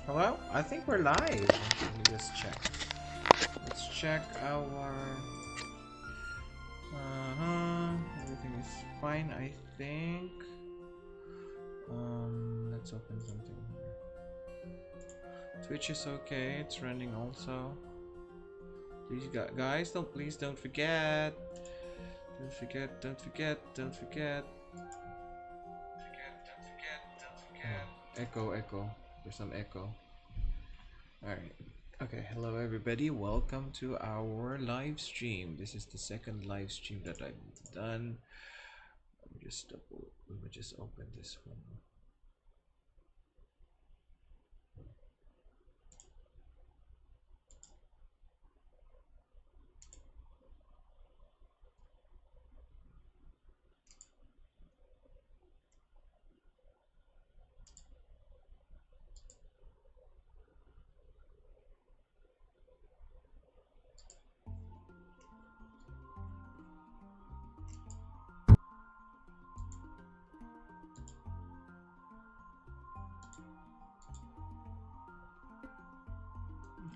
Hello? I think we're live. Let me just check. Let's check our... Everything is fine, I think. Let's open something here. Twitch is okay. It's running also. Please, guys, please don't forget. Don't forget. Don't forget. Don't forget. Oh, echo. There's some echo. Alright. Okay, hello everybody. Welcome to our live stream. This is the second live stream that I've done. Let me just open this one.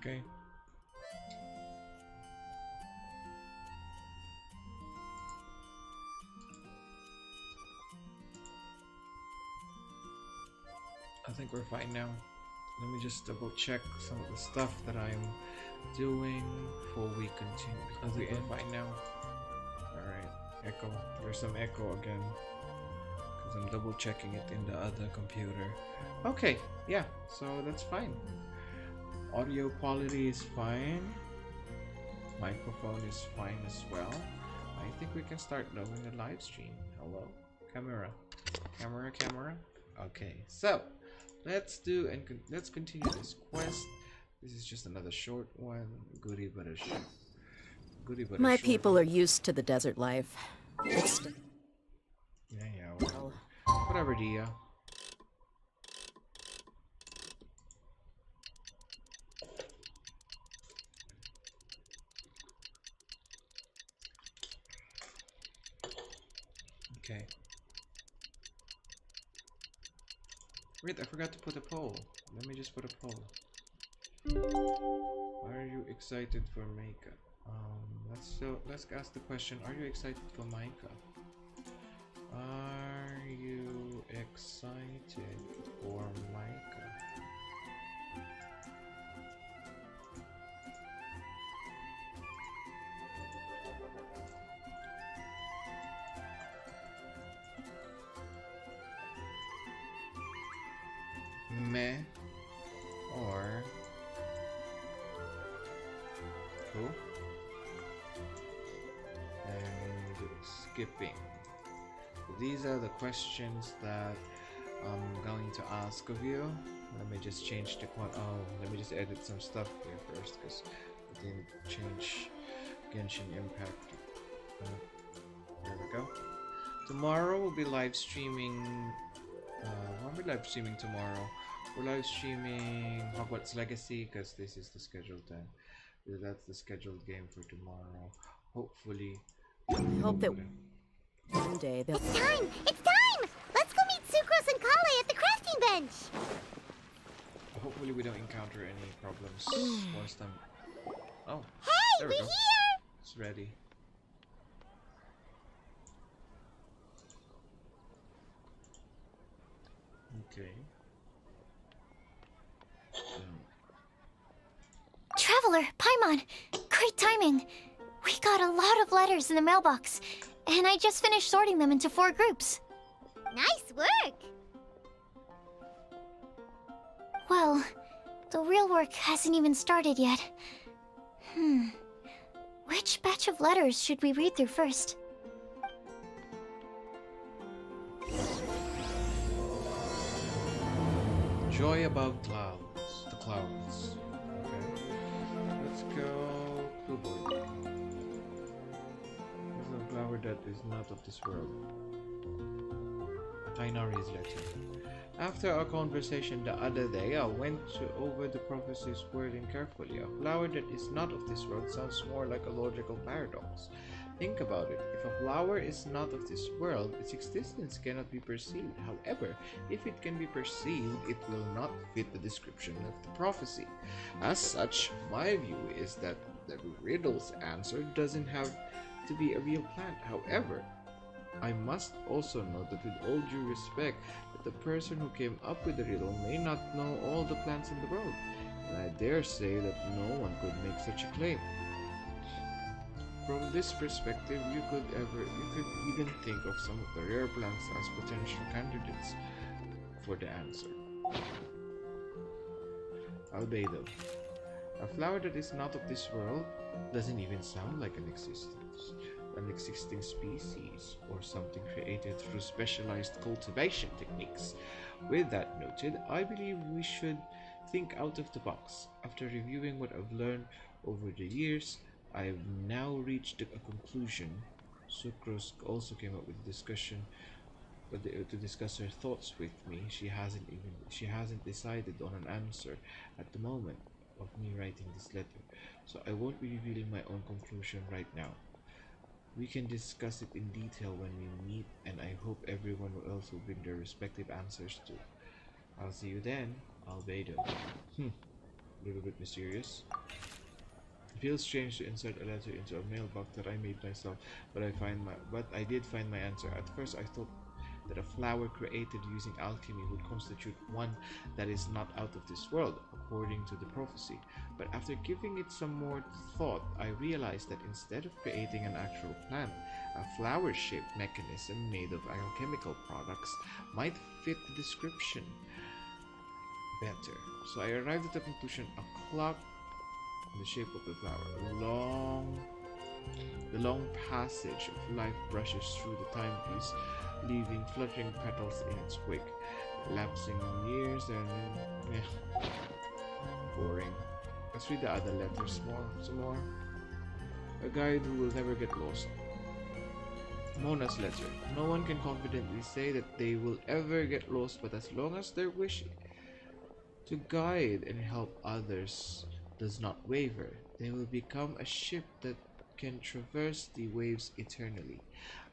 Okay. I think we're fine now. Let me just double check some of the stuff that I'm doing before we continue. I think we're fine now. Alright, echo. There's some echo again. Because I'm double checking it in the other computer. Okay, yeah, so that's fine. Audio quality is fine. Microphone is fine as well. I think we can start doing the live stream. Hello? Camera. Camera. Okay, so let's continue this quest. This is just another short one. Goody but a short. My people are used to the desert life. Yeah, whatever, Dia. Okay. Wait, I forgot to put a poll. Let me just put a poll. Are you excited for Micah? Let's ask the question. Are you excited for Micah? Are you excited for Micah? Meh or who? And skipping. So these are the questions that I'm going to ask of you. Let me just change the let me just edit some stuff here first because I didn't change Genshin Impact. There we go. Tomorrow we'll be live streaming. Won't be live streaming tomorrow. We're live streaming Hogwarts Legacy because this is the scheduled time. That's the scheduled game for tomorrow. Hopefully. I hope that one day they'll... It's time! It's time! Let's go meet Sucrose and Kale at the crafting bench! Hopefully we don't encounter any problems once time. Oh, Hey, there we go. here! It's ready. Okay. Traveler, Paimon, great timing. We got a lot of letters in the mailbox, and I just finished sorting them into 4 groups. Nice work! Well, the real work hasn't even started yet. Which batch of letters should we read through first? Joy above clouds. The clouds. Okay. Let's go. Blueboy. There's a flower that is not of this world. Tainari's letter. After our conversation the other day, I went over the prophecy's wording carefully. A flower that is not of this world sounds more like a logical paradox Think about it. If a flower is not of this world, its existence cannot be perceived. However, if it can be perceived, it will not fit the description of the prophecy. As such, my view is that the riddle's answer doesn't have to be a real plant. However, I must also note that with all due respect, that the person who came up with the riddle may not know all the plants in the world, and I dare say that no one could make such a claim. From this perspective, you could even think of some of the rare plants as potential candidates for the answer. Albedo. A flower that is not of this world doesn't even sound like an existing species or something created through specialized cultivation techniques. With that noted, I believe we should think out of the box. After reviewing what I've learned over the years, I've now reached a conclusion. Sucrose also came up with a discussion to discuss her thoughts with me. She hasn't decided on an answer at the moment of me writing this letter, so I won't be revealing my own conclusion right now. We can discuss it in detail when we meet, and I hope everyone else will bring their respective answers too. I'll see you then, Albedo. Little bit mysterious. It feels strange to insert a letter into a mailbox that I made myself, but I did find my answer. At first I thought that a flower created using alchemy would constitute one that is not out of this world, according to the prophecy. But after giving it some more thought, I realized that instead of creating an actual plant, a flower-shaped mechanism made of alchemical products might fit the description better. So I arrived at the conclusion: a clock in the shape of the flower. The long passage of life brushes through the timepiece, leaving fluttering petals in its wake. Lapsing years and boring. Let's read the other letters some more. A guide who will never get lost. Mona's letter. No one can confidently say that they will ever get lost, but as long as their wish to guide and help others does not waver, they will become a ship that can traverse the waves eternally.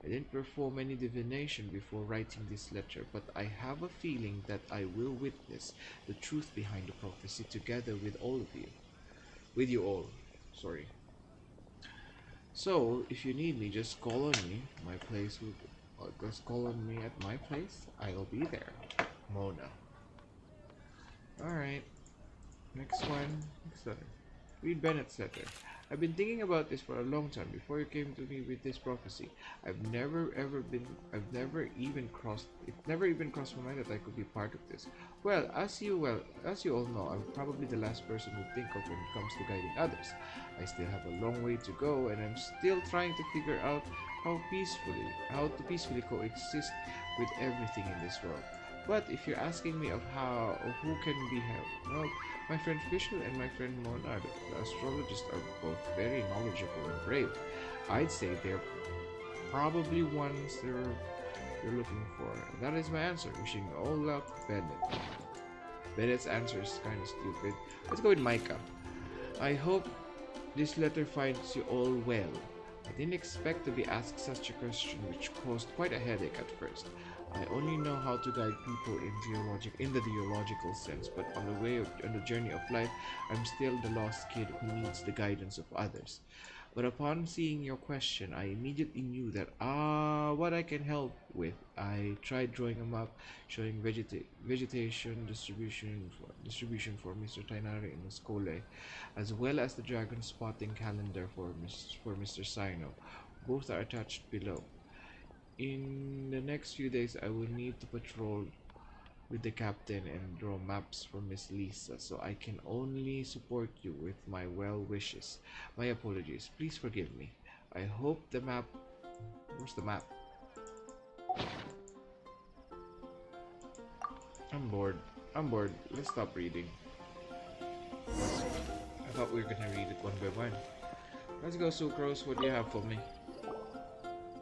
I didn't perform any divination before writing this letter, but I have a feeling that I will witness the truth behind the prophecy together with all of you. With you all. Sorry. So, if you need me, just call on me. Just call on me at my place. I'll be there. Mona. Alright. Next letter. Read Bennett's letter. I've been thinking about this for a long time before you came to me with this prophecy. It never even crossed my mind that I could be part of this. Well, as you all know, I'm probably the last person to think of when it comes to guiding others. I still have a long way to go, and I'm still trying to figure out how to peacefully coexist with everything in this world. But if you're asking me of who can be helped, well, my friend Fischl and my friend Mona, the astrologists, are both very knowledgeable and brave. I'd say they're probably ones you're looking for. That is my answer. Wishing you all luck, Bennett. Bennett's answer is kind of stupid. Let's go with Micah. I hope this letter finds you all well. I didn't expect to be asked such a question, which caused quite a headache at first. I only know how to guide people in the theological sense, but on the journey of life, I'm still the lost kid who needs the guidance of others. But upon seeing your question, I immediately knew that what I can help with. I tried drawing a map showing vegetation distribution for Mr. Tainari in Skole, as well as the dragon spotting calendar for Mr. Sino. Both are attached below. In the next few days, I will need to patrol with the captain and draw maps for Miss Lisa, so I can only support you with my well wishes. My apologies. Please forgive me. I hope the map... Where's the map? I'm bored. Let's stop reading. I thought we were gonna read it one by one. Let's go, Sucrose. What do you have for me?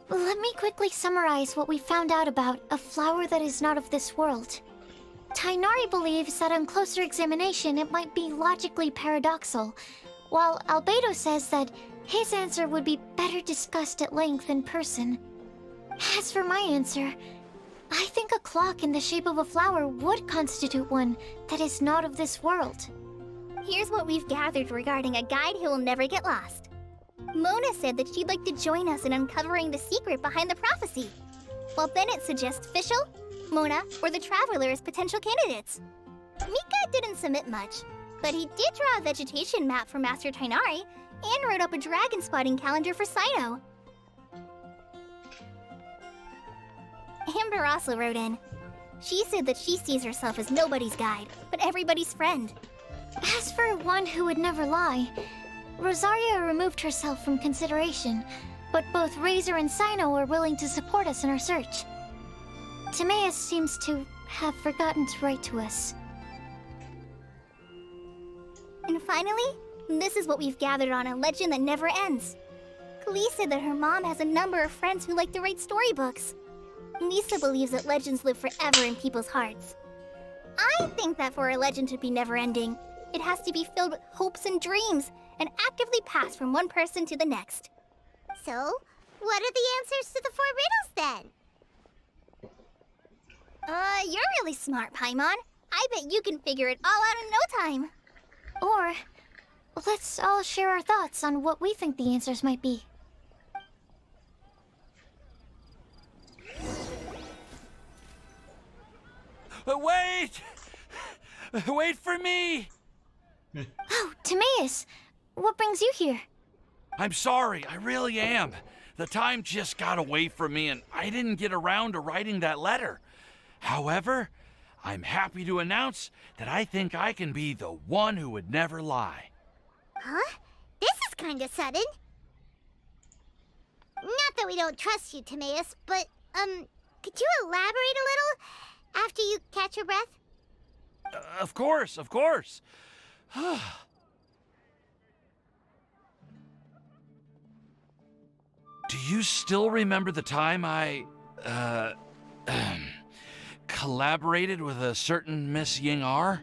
Let me quickly summarize what we found out about a flower that is not of this world. Tainari believes that on closer examination it might be logically paradoxal, while Albedo says that His answer would be better discussed at length in person. As for my answer, I think a clock in the shape of a flower would constitute one that is not of this world. Here's what we've gathered regarding a guide who will never get lost. Mona said that she'd like to join us in uncovering the secret behind the prophecy, while Bennett suggests Fischl, Mona, or the Traveler as potential candidates. Mika didn't submit much, but he did draw a vegetation map for Master Tainari and wrote up a dragon spotting calendar for Saito. Amber also wrote in. She said that she sees herself as nobody's guide, but everybody's friend. As for one who would never lie, Rosaria removed herself from consideration, but both Razor and Sino are willing to support us in our search. Timaeus seems to have forgotten to write to us. And finally, this is what we've gathered on a legend that never ends. Klee said that her mom has a number of friends who like to write storybooks. Lisa believes that legends live forever in people's hearts. I think that for a legend to be never-ending, it has to be filled with hopes and dreams, and actively passed from one person to the next. So, what are the answers to the 4 riddles then? You're really smart, Paimon. I bet you can figure it all out in no time. Or, let's all share our thoughts on what we think the answers might be. Wait! Wait for me! Oh, Timaeus! What brings you here? I'm sorry, I really am. The time just got away from me and I didn't get around to writing that letter. However, I'm happy to announce that I think I can be the one who would never lie. Huh? This is kinda sudden. Not that we don't trust you, Timaeus, but, could you elaborate a little after you catch your breath? Of course, of course. Do you still remember the time I, collaborated with a certain Miss Ying-ar?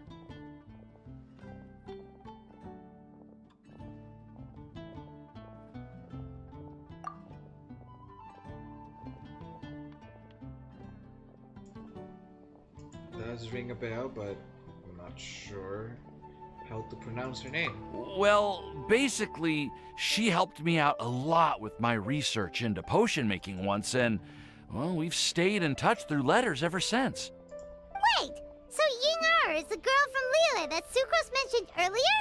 Does ring a bell, but I'm not sure how to pronounce her name. Well, basically, she helped me out a lot with my research into potion making once, and, well, we've stayed in touch through letters ever since. Wait, so Ying-ar is the girl from Lila that Sucrose mentioned earlier?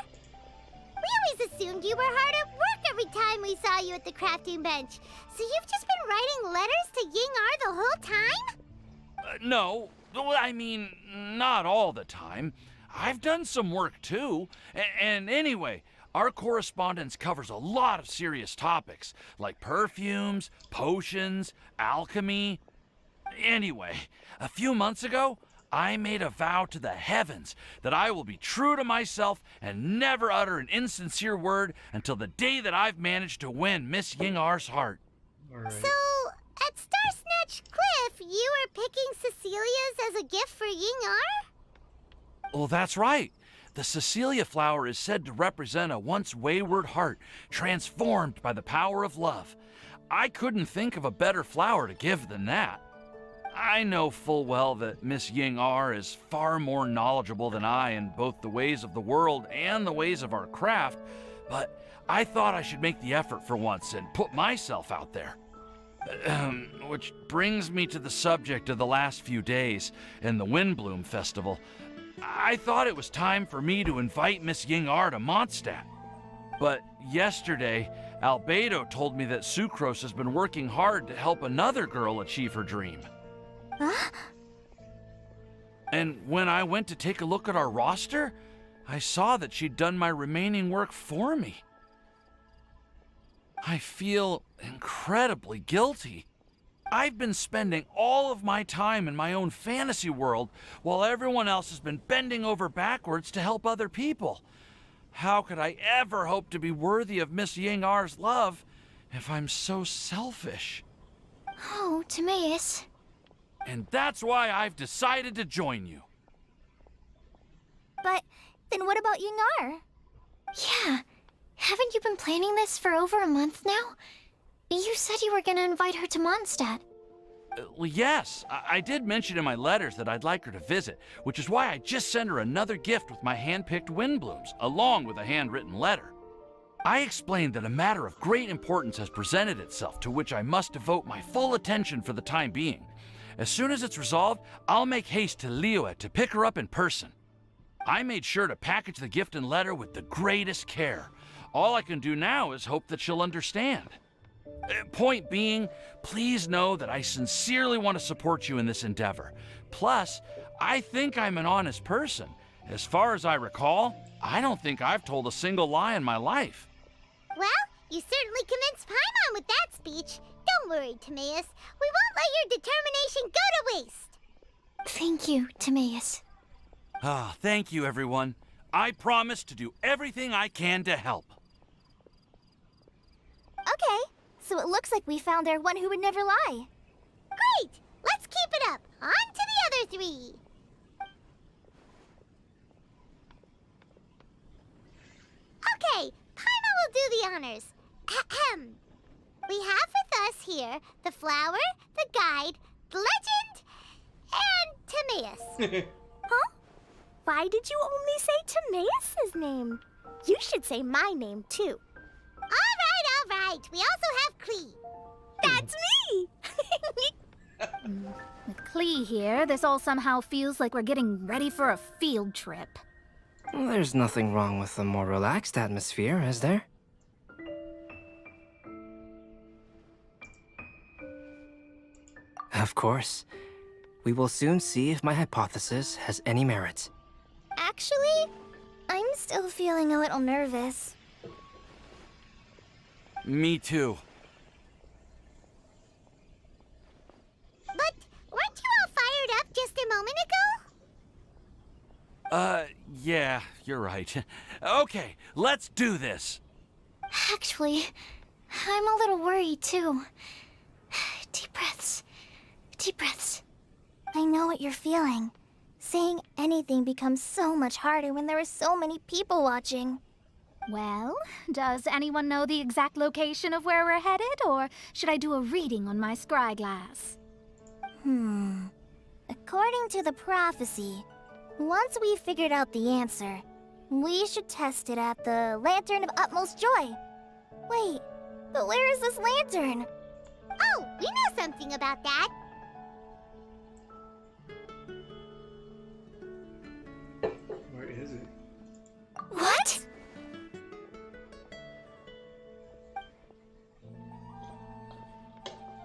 We always assumed you were hard at work every time we saw you at the crafting bench. So you've just been writing letters to Ying-ar the whole time? No, well, I mean, not all the time. I've done some work too. And anyway, our correspondence covers a lot of serious topics, like perfumes, potions, alchemy. Anyway, a few months ago, I made a vow to the heavens that I will be true to myself and never utter an insincere word until the day that I've managed to win Miss Ying-ar's heart. Alright. So, at Star Snatch Cliff, you were picking Cecilia's as a gift for Ying-ar? Well, that's right. The Cecilia flower is said to represent a once wayward heart transformed by the power of love. I couldn't think of a better flower to give than that. I know full well that Miss Ying-ar is far more knowledgeable than I in both the ways of the world and the ways of our craft, but I thought I should make the effort for once and put myself out there. Which brings me to the subject of the last few days and the Windblume Festival. I thought it was time for me to invite Miss Ying-ar to Mondstadt. But yesterday, Albedo told me that Sucrose has been working hard to help another girl achieve her dream. Huh? And when I went to take a look at our roster, I saw that she'd done my remaining work for me. I feel incredibly guilty. I've been spending all of my time in my own fantasy world while everyone else has been bending over backwards to help other people. How could I ever hope to be worthy of Miss Ying-ar's love if I'm so selfish? Oh, Timaeus. And that's why I've decided to join you. But then what about Ying-ar? Yeah, Haven't you been planning this for over a month now? You said you were gonna invite her to Mondstadt. Well, yes, I did mention in my letters that I'd like her to visit, which is why I just sent her another gift with my hand-picked windblooms, along with a handwritten letter. I explained that a matter of great importance has presented itself to which I must devote my full attention for the time being. As soon as it's resolved, I'll make haste to Liyue to pick her up in person. I made sure to package the gift and letter with the greatest care. All I can do now is hope that she'll understand. Point being, please know that I sincerely want to support you in this endeavor. Plus, I think I'm an honest person. As far as I recall, I don't think I've told a single lie in my life. Well, you certainly convinced Paimon with that speech. Don't worry, Timaeus. We won't let your determination go to waste. Thank you, Timaeus. Ah, thank you, everyone. I promise to do everything I can to help. Okay, so it looks like we found our one who would never lie. Great! Let's keep it up. On to the other three. Okay, Paimon will do the honors. Ahem. We have with us here the flower, the guide, the legend, and Timaeus. Huh? Why did you only say Timaeus' name? You should say my name, too. All right. We also have Klee. That's me! With Klee here, this all somehow feels like we're getting ready for a field trip. There's nothing wrong with a more relaxed atmosphere, is there? Of course. We will soon see if my hypothesis has any merit. Actually, I'm still feeling a little nervous. Me too. But weren't you all fired up just a moment ago? Yeah, you're right. Okay, let's do this. Actually, I'm a little worried too. Deep breaths. Deep breaths. I know what you're feeling. Saying anything becomes so much harder when there are so many people watching. Well, does anyone know the exact location of where we're headed, or should I do a reading on my scry glass? According to the prophecy, once we figured out the answer, we should test it at the Lantern of Utmost Joy. Wait, but where is this lantern? Oh, we know something about that. Where is it? What?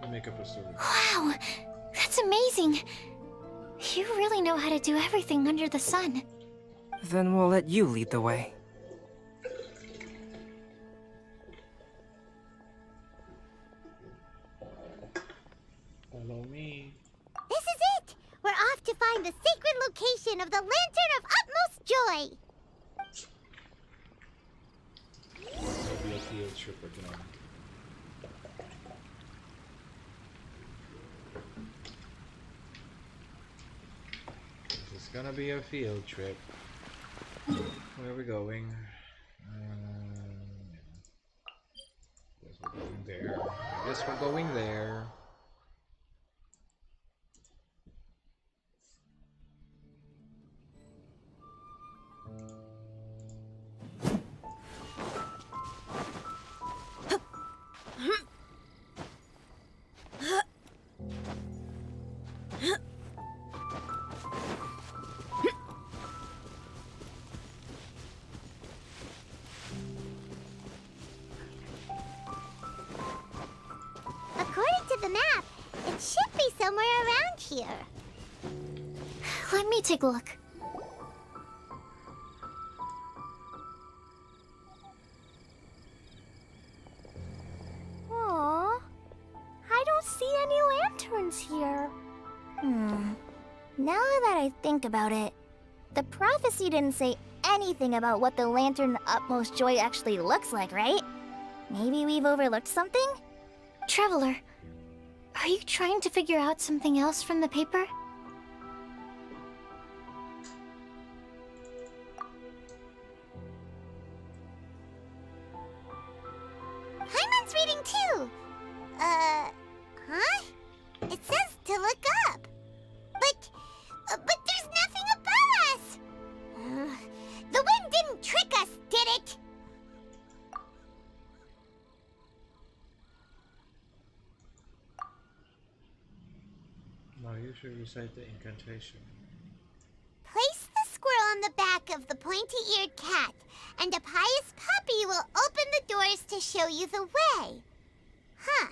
Make up a story. Wow, that's amazing. You really know how to do everything under the sun. Then we'll let you lead the way. Follow me. This is it. We're off to find the sacred location of the Lantern of Utmost Joy. It'll be a field trip again. This is gonna be a field trip. Where are we going? Guess we're going there. I guess we're going there. According to the map, it should be somewhere around here. Let me take a look. Aww, I don't see any lanterns here. Now that I think about it, the prophecy didn't say anything about what the Lantern of Utmost Joy actually looks like, right? Maybe we've overlooked something? Traveler, are you trying to figure out something else from the paper? you should recite the incantation. Place the squirrel on the back of the pointy-eared cat, and a pious puppy will open the doors to show you the way. Huh.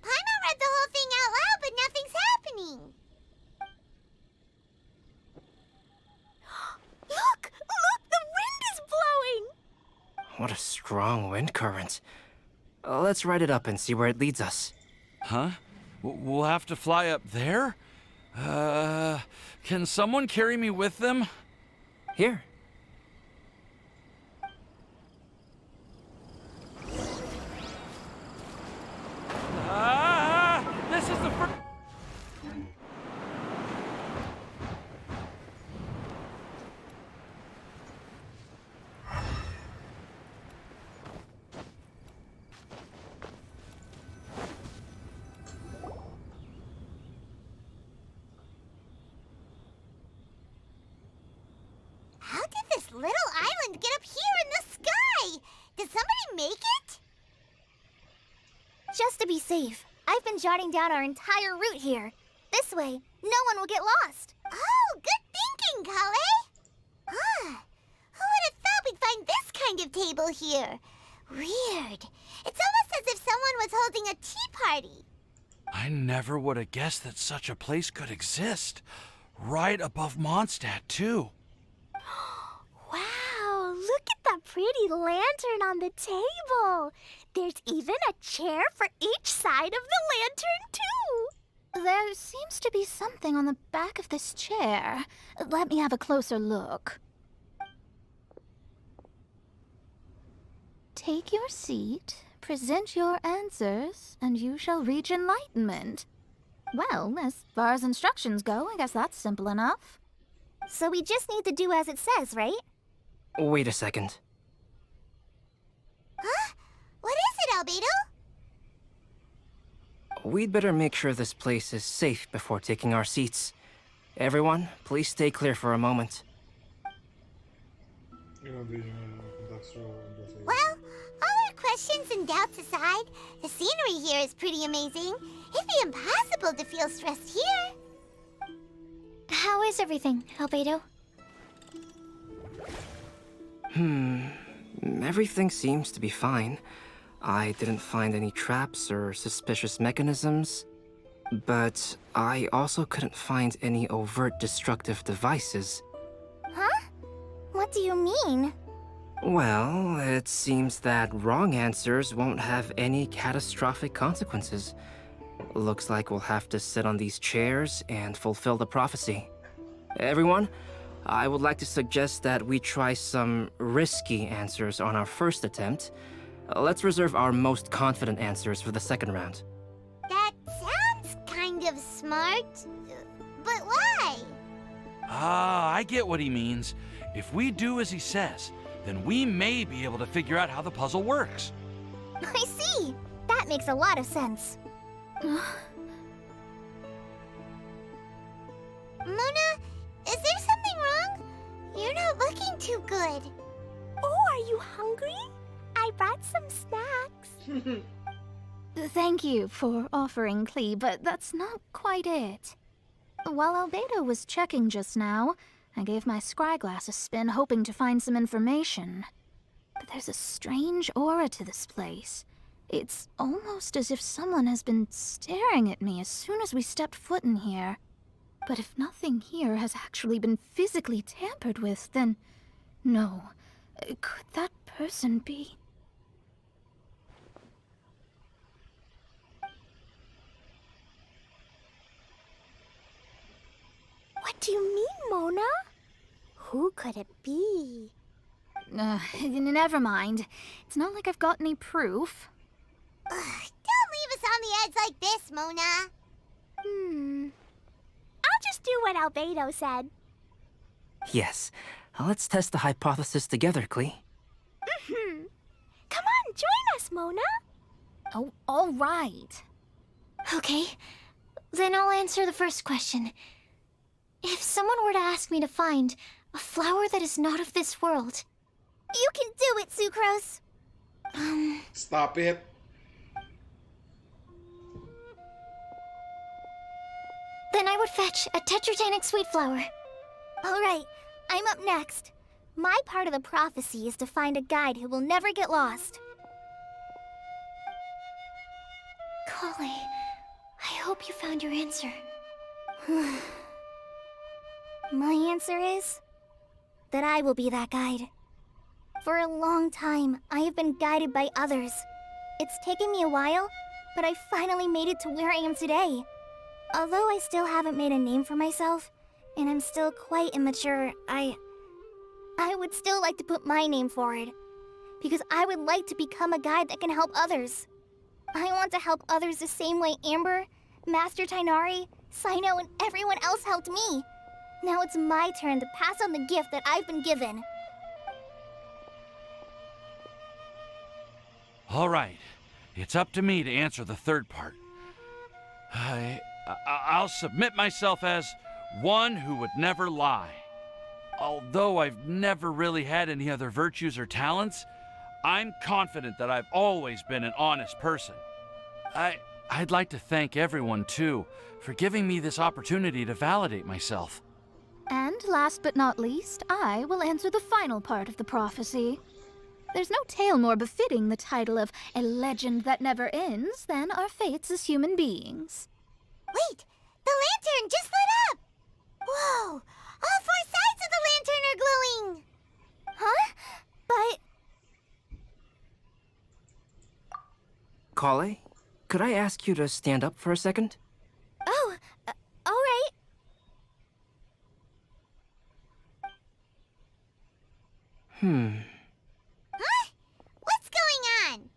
Paimon read the whole thing out loud, but nothing's happening. Look! Look! The wind is blowing! What a strong wind current. Let's ride it up and see where it leads us. Huh? We'll have to fly up there? Can someone carry me with them? Here. This is the first. How did this little island get up here in the sky? Did somebody make it? Just to be safe, I've been jotting down our entire route here. This way, no one will get lost. Oh, good thinking, Kale. Ah, who would have thought we'd find this kind of table here? Weird. It's almost as if someone was holding a tea party. I never would have guessed that such a place could exist. Right above Mondstadt, too. Wow, look at that pretty lantern on the table. There's even a chair for each side of the lantern, too. There seems to be something on the back of this chair. Let me have a closer look. Take your seat, present your answers, and you shall reach enlightenment. Well, as far as instructions go, I guess that's simple enough. So we just need to do as it says, right? Wait a second. Huh? What is it, Albedo? We'd better make sure this place is safe before taking our seats. Everyone, please stay clear for a moment. Well, all our questions and doubts aside, the scenery here is pretty amazing. It'd be impossible to feel stressed here. How is everything, Albedo? Everything seems to be fine. I didn't find any traps or suspicious mechanisms, but I also couldn't find any overt destructive devices. Huh? What do you mean? Well, it seems that wrong answers won't have any catastrophic consequences. Looks like we'll have to sit on these chairs and fulfill the prophecy. Everyone, I would like to suggest that we try some risky answers on our first attempt. Let's reserve our most confident answers for the second round. That sounds kind of smart, but why? Ah, I get what he means. If we do as he says, then we may be able to figure out how the puzzle works. I see. That makes a lot of sense. Mona, is there something wrong? You're not looking too good. Oh, are you hungry? I brought some snacks. Thank you for offering, Klee, but that's not quite it. While Albedo was checking just now, I gave my scryglass a spin hoping to find some information. But there's a strange aura to this place. It's almost as if someone has been staring at me as soon as we stepped foot in here. But if nothing here has actually been physically tampered with, then no. Could that person be? What do you mean, Mona? Who could it be? Never mind. It's not like I've got any proof. Ugh, don't leave us on the edge like this, Mona. I'll just do what Albedo said. Yes, let's test the hypothesis together, Klee. Come on, join us, Mona. Oh, all right. Okay, then I'll answer the first question. If someone were to ask me to find a flower that is not of this world, You can do it, Sucrose. Stop it. Then I would fetch a tetragenic sweet flower. Alright, I'm up next. My part of the prophecy is to find a guide who will never get lost. Kali, I hope you found your answer. My answer is that I will be that guide. For a long time, I have been guided by others. It's taken me a while, but I finally made it to where I am today. Although I still haven't made a name for myself, and I'm still quite immature, I would still like to put my name forward. Because I would like to become a guide that can help others. I want to help others the same way Amber, Master Tainari, Sino, and everyone else helped me. Now it's my turn to pass on the gift that I've been given. All right, it's up to me to answer the third part. I'll submit myself as one who would never lie. Although I've never really had any other virtues or talents, I'm confident that I've always been an honest person. I'd like to thank everyone, too, for giving me this opportunity to validate myself. And last but not least, I will answer the final part of the prophecy. There's no tale more befitting the title of a legend that never ends than our fates as human beings. Wait! The lantern just lit up! Whoa! All four sides of the lantern are glowing! Huh? But... Kale, could I ask you to stand up for a second? Oh, alright. Huh? What's going on?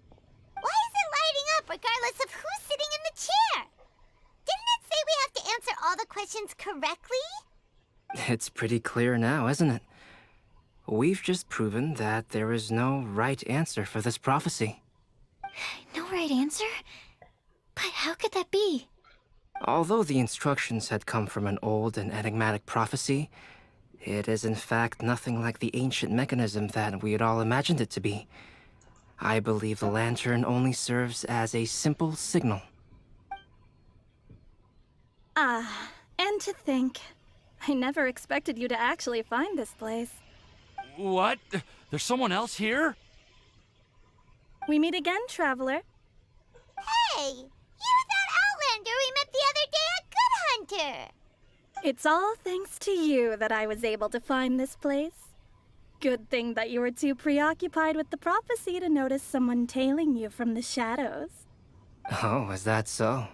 Why is it lighting up regardless of who's sitting in the chair? Didn't it say we have to answer all the questions correctly? It's pretty clear now, isn't it? We've just proven that there is no right answer for this prophecy. No right answer? But how could that be? Although the instructions had come from an old and enigmatic prophecy, it is in fact nothing like the ancient mechanism that we had all imagined it to be. I believe the lantern only serves as a simple signal. Ah, and to think, I never expected you to actually find this place. What? There's someone else here? We meet again, traveler. Hey! You're that Outlander we met the other day at Good Hunter! It's all thanks to you that I was able to find this place. Good thing that you were too preoccupied with the prophecy to notice someone tailing you from the shadows. Oh, is that so?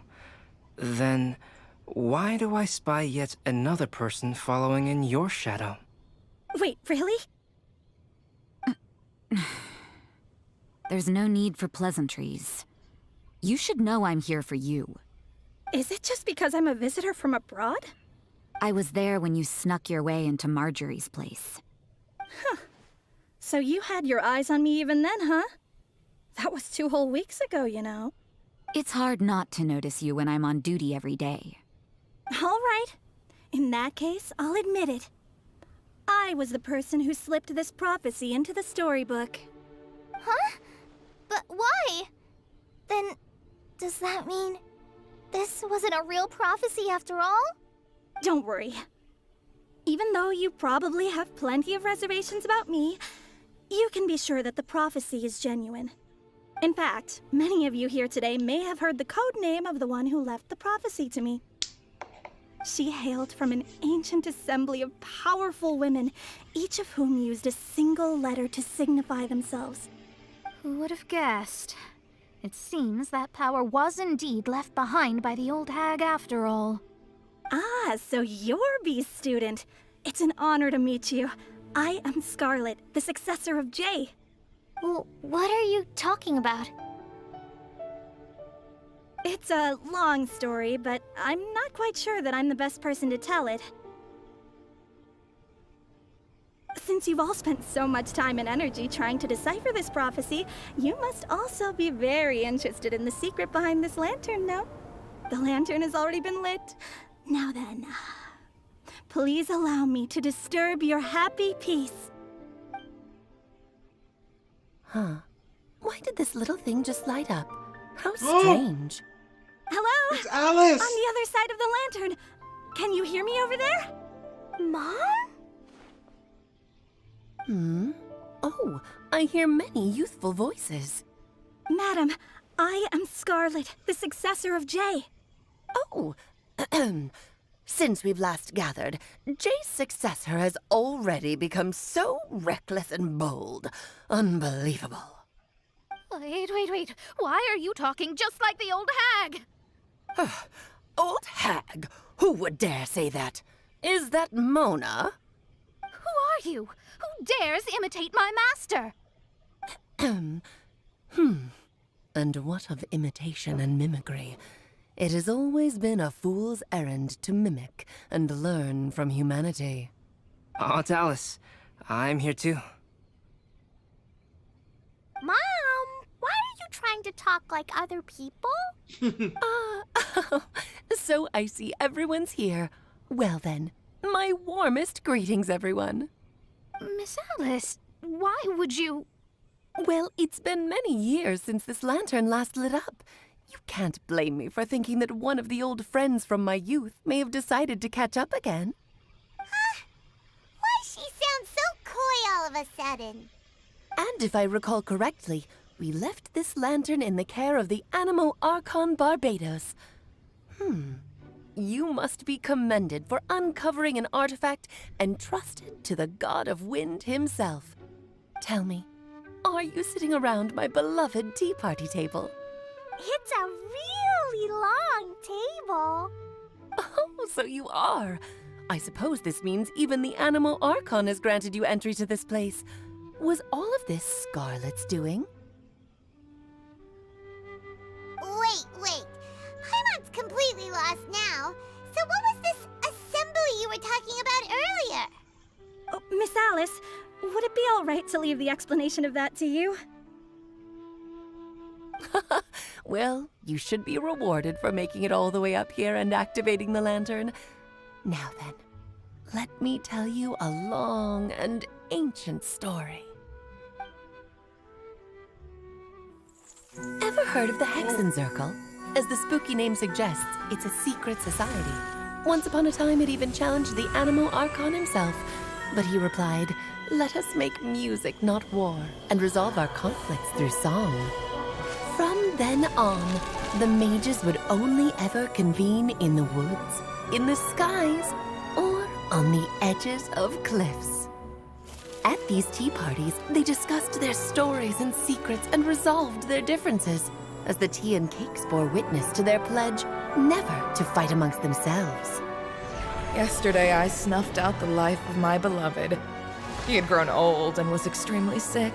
Then, why do I spy yet another person following in your shadow? Wait, really? There's no need for pleasantries. You should know I'm here for you. Is it just because I'm a visitor from abroad? I was there when you snuck your way into Marjorie's place. So you had your eyes on me even then, huh? That was 2 whole weeks ago, you know. It's hard not to notice you when I'm on duty every day. All right. In that case, I'll admit it. I was the person who slipped this prophecy into the storybook. Huh? But why? Then, does that mean this wasn't a real prophecy after all? Don't worry. Even though you probably have plenty of reservations about me, you can be sure that the prophecy is genuine. In fact, many of you here today may have heard the code name of the one who left the prophecy to me. She hailed from an ancient assembly of powerful women, each of whom used a single letter to signify themselves. Who would have guessed? It seems that power was indeed left behind by the old hag after all. Ah, so you're B's student. It's an honor to meet you. I am Scarlet, the successor of Jay. Well, what are you talking about? It's a long story, but I'm not quite sure that I'm the best person to tell it. Since you've all spent so much time and energy trying to decipher this prophecy, you must also be very interested in the secret behind this lantern, no? The lantern has already been lit. Now then, please allow me to disturb your happy peace. Huh. Why did this little thing just light up? How strange. Hello? It's Alice! On the other side of the lantern. Can you hear me over there? Mom? Oh, I hear many youthful voices. Madam, I am Scarlet, the successor of Jay. Oh, since we've last gathered, Jay's successor has already become so reckless and bold. Unbelievable. Wait. Why are you talking just like the old hag? Old hag? Who would dare say that? Is that Mona? Who are you? Who dares imitate my master? And what of imitation and mimicry? It has always been a fool's errand to mimic and learn from humanity. Oh, it's Alice. I'm here too. Mom, why are you trying to talk like other people? So I see everyone's here. Well then, my warmest greetings, everyone. Miss Alice, why would you... Well, it's been many years since this lantern last lit up. You can't blame me for thinking that one of the old friends from my youth may have decided to catch up again. Why she sounds so coy all of a sudden? And if I recall correctly, we left this lantern in the care of the Animo Archon Barbados. You must be commended for uncovering an artifact entrusted to the god of wind himself. Tell me, are you sitting around my beloved tea party table? It's a really long table. Oh, so you are. I suppose this means even the Animo Archon has granted you entry to this place. Was all of this Scarlet's doing? Wait. Paimon's completely lost now. So what was this assembly you were talking about earlier? Oh, Miss Alice, would it be all right to leave the explanation of that to you? Well, you should be rewarded for making it all the way up here and activating the lantern. Now then, let me tell you a long and ancient story. Ever heard of the Hexenzirkel? As the spooky name suggests, it's a secret society. Once upon a time, it even challenged the Animo Archon himself. But he replied, "Let us make music, not war, and resolve our conflicts through song." From then on, the mages would only ever convene in the woods, in the skies, or on the edges of cliffs. At these tea parties, they discussed their stories and secrets and resolved their differences, as the tea and cakes bore witness to their pledge never to fight amongst themselves. Yesterday, I snuffed out the life of my beloved. He had grown old and was extremely sick.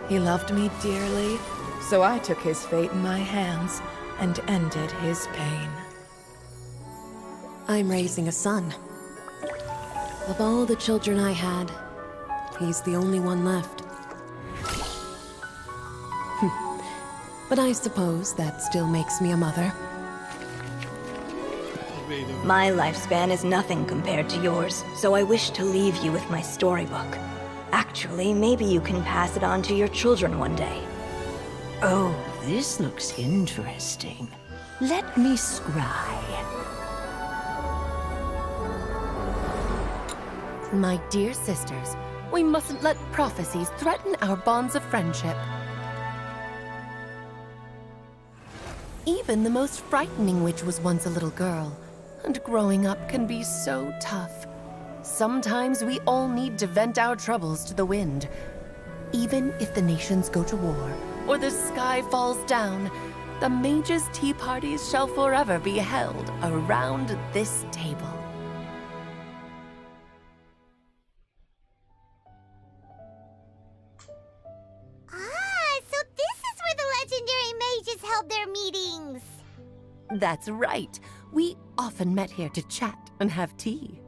He loved me dearly, so I took his fate in my hands and ended his pain. I'm raising a son. Of all the children I had, he's the only one left. But I suppose that still makes me a mother. My lifespan is nothing compared to yours, so I wish to leave you with my storybook. Actually, maybe you can pass it on to your children one day. Oh, this looks interesting. Let me scry. My dear sisters, we mustn't let prophecies threaten our bonds of friendship. Even the most frightening witch was once a little girl, and growing up can be so tough. Sometimes we all need to vent our troubles to the wind. Even if the nations go to war, or the sky falls down, the mages' tea parties shall forever be held around this table. So this is where the legendary mages held their meetings. That's right. We often met here to chat and have tea.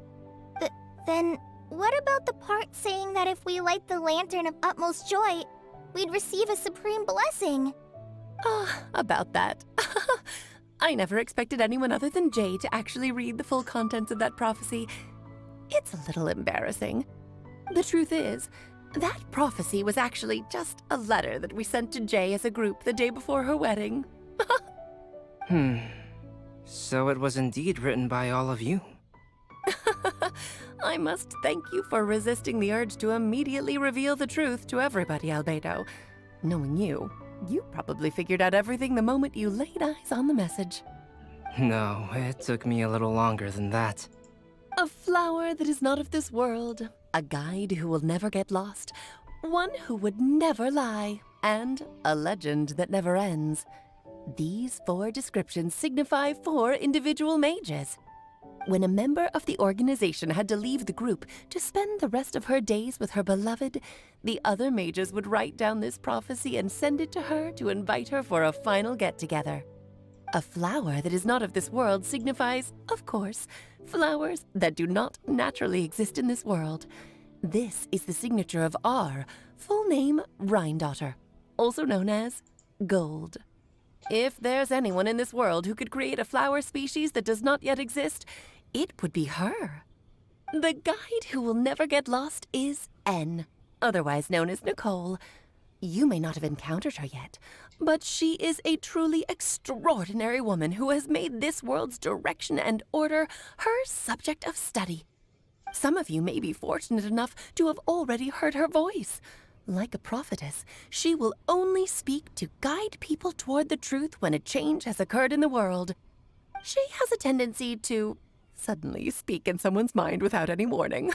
Then, what about the part saying that if we light the lantern of utmost joy, we'd receive a supreme blessing? About that. I never expected anyone other than Jay to actually read the full contents of that prophecy. It's a little embarrassing. The truth is, that prophecy was actually just a letter that we sent to Jay as a group the day before her wedding. So it was indeed written by all of you. I must thank you for resisting the urge to immediately reveal the truth to everybody, Albedo. Knowing you, you probably figured out everything the moment you laid eyes on the message. No, it took me a little longer than that. A flower that is not of this world, a guide who will never get lost, one who would never lie, and a legend that never ends. These 4 descriptions signify 4 individual mages. When a member of the organization had to leave the group to spend the rest of her days with her beloved, the other mages would write down this prophecy and send it to her to invite her for a final get-together. A flower that is not of this world signifies, of course, flowers that do not naturally exist in this world. This is the signature of our full name, Rhine-daughter, also known as Gold. If there's anyone in this world who could create a flower species that does not yet exist, it would be her. The guide who will never get lost is N, otherwise known as Nicole. You may not have encountered her yet, but she is a truly extraordinary woman who has made this world's direction and order her subject of study. Some of you may be fortunate enough to have already heard her voice. Like a prophetess, she will only speak to guide people toward the truth when a change has occurred in the world. She has a tendency to suddenly speak in someone's mind without any warning.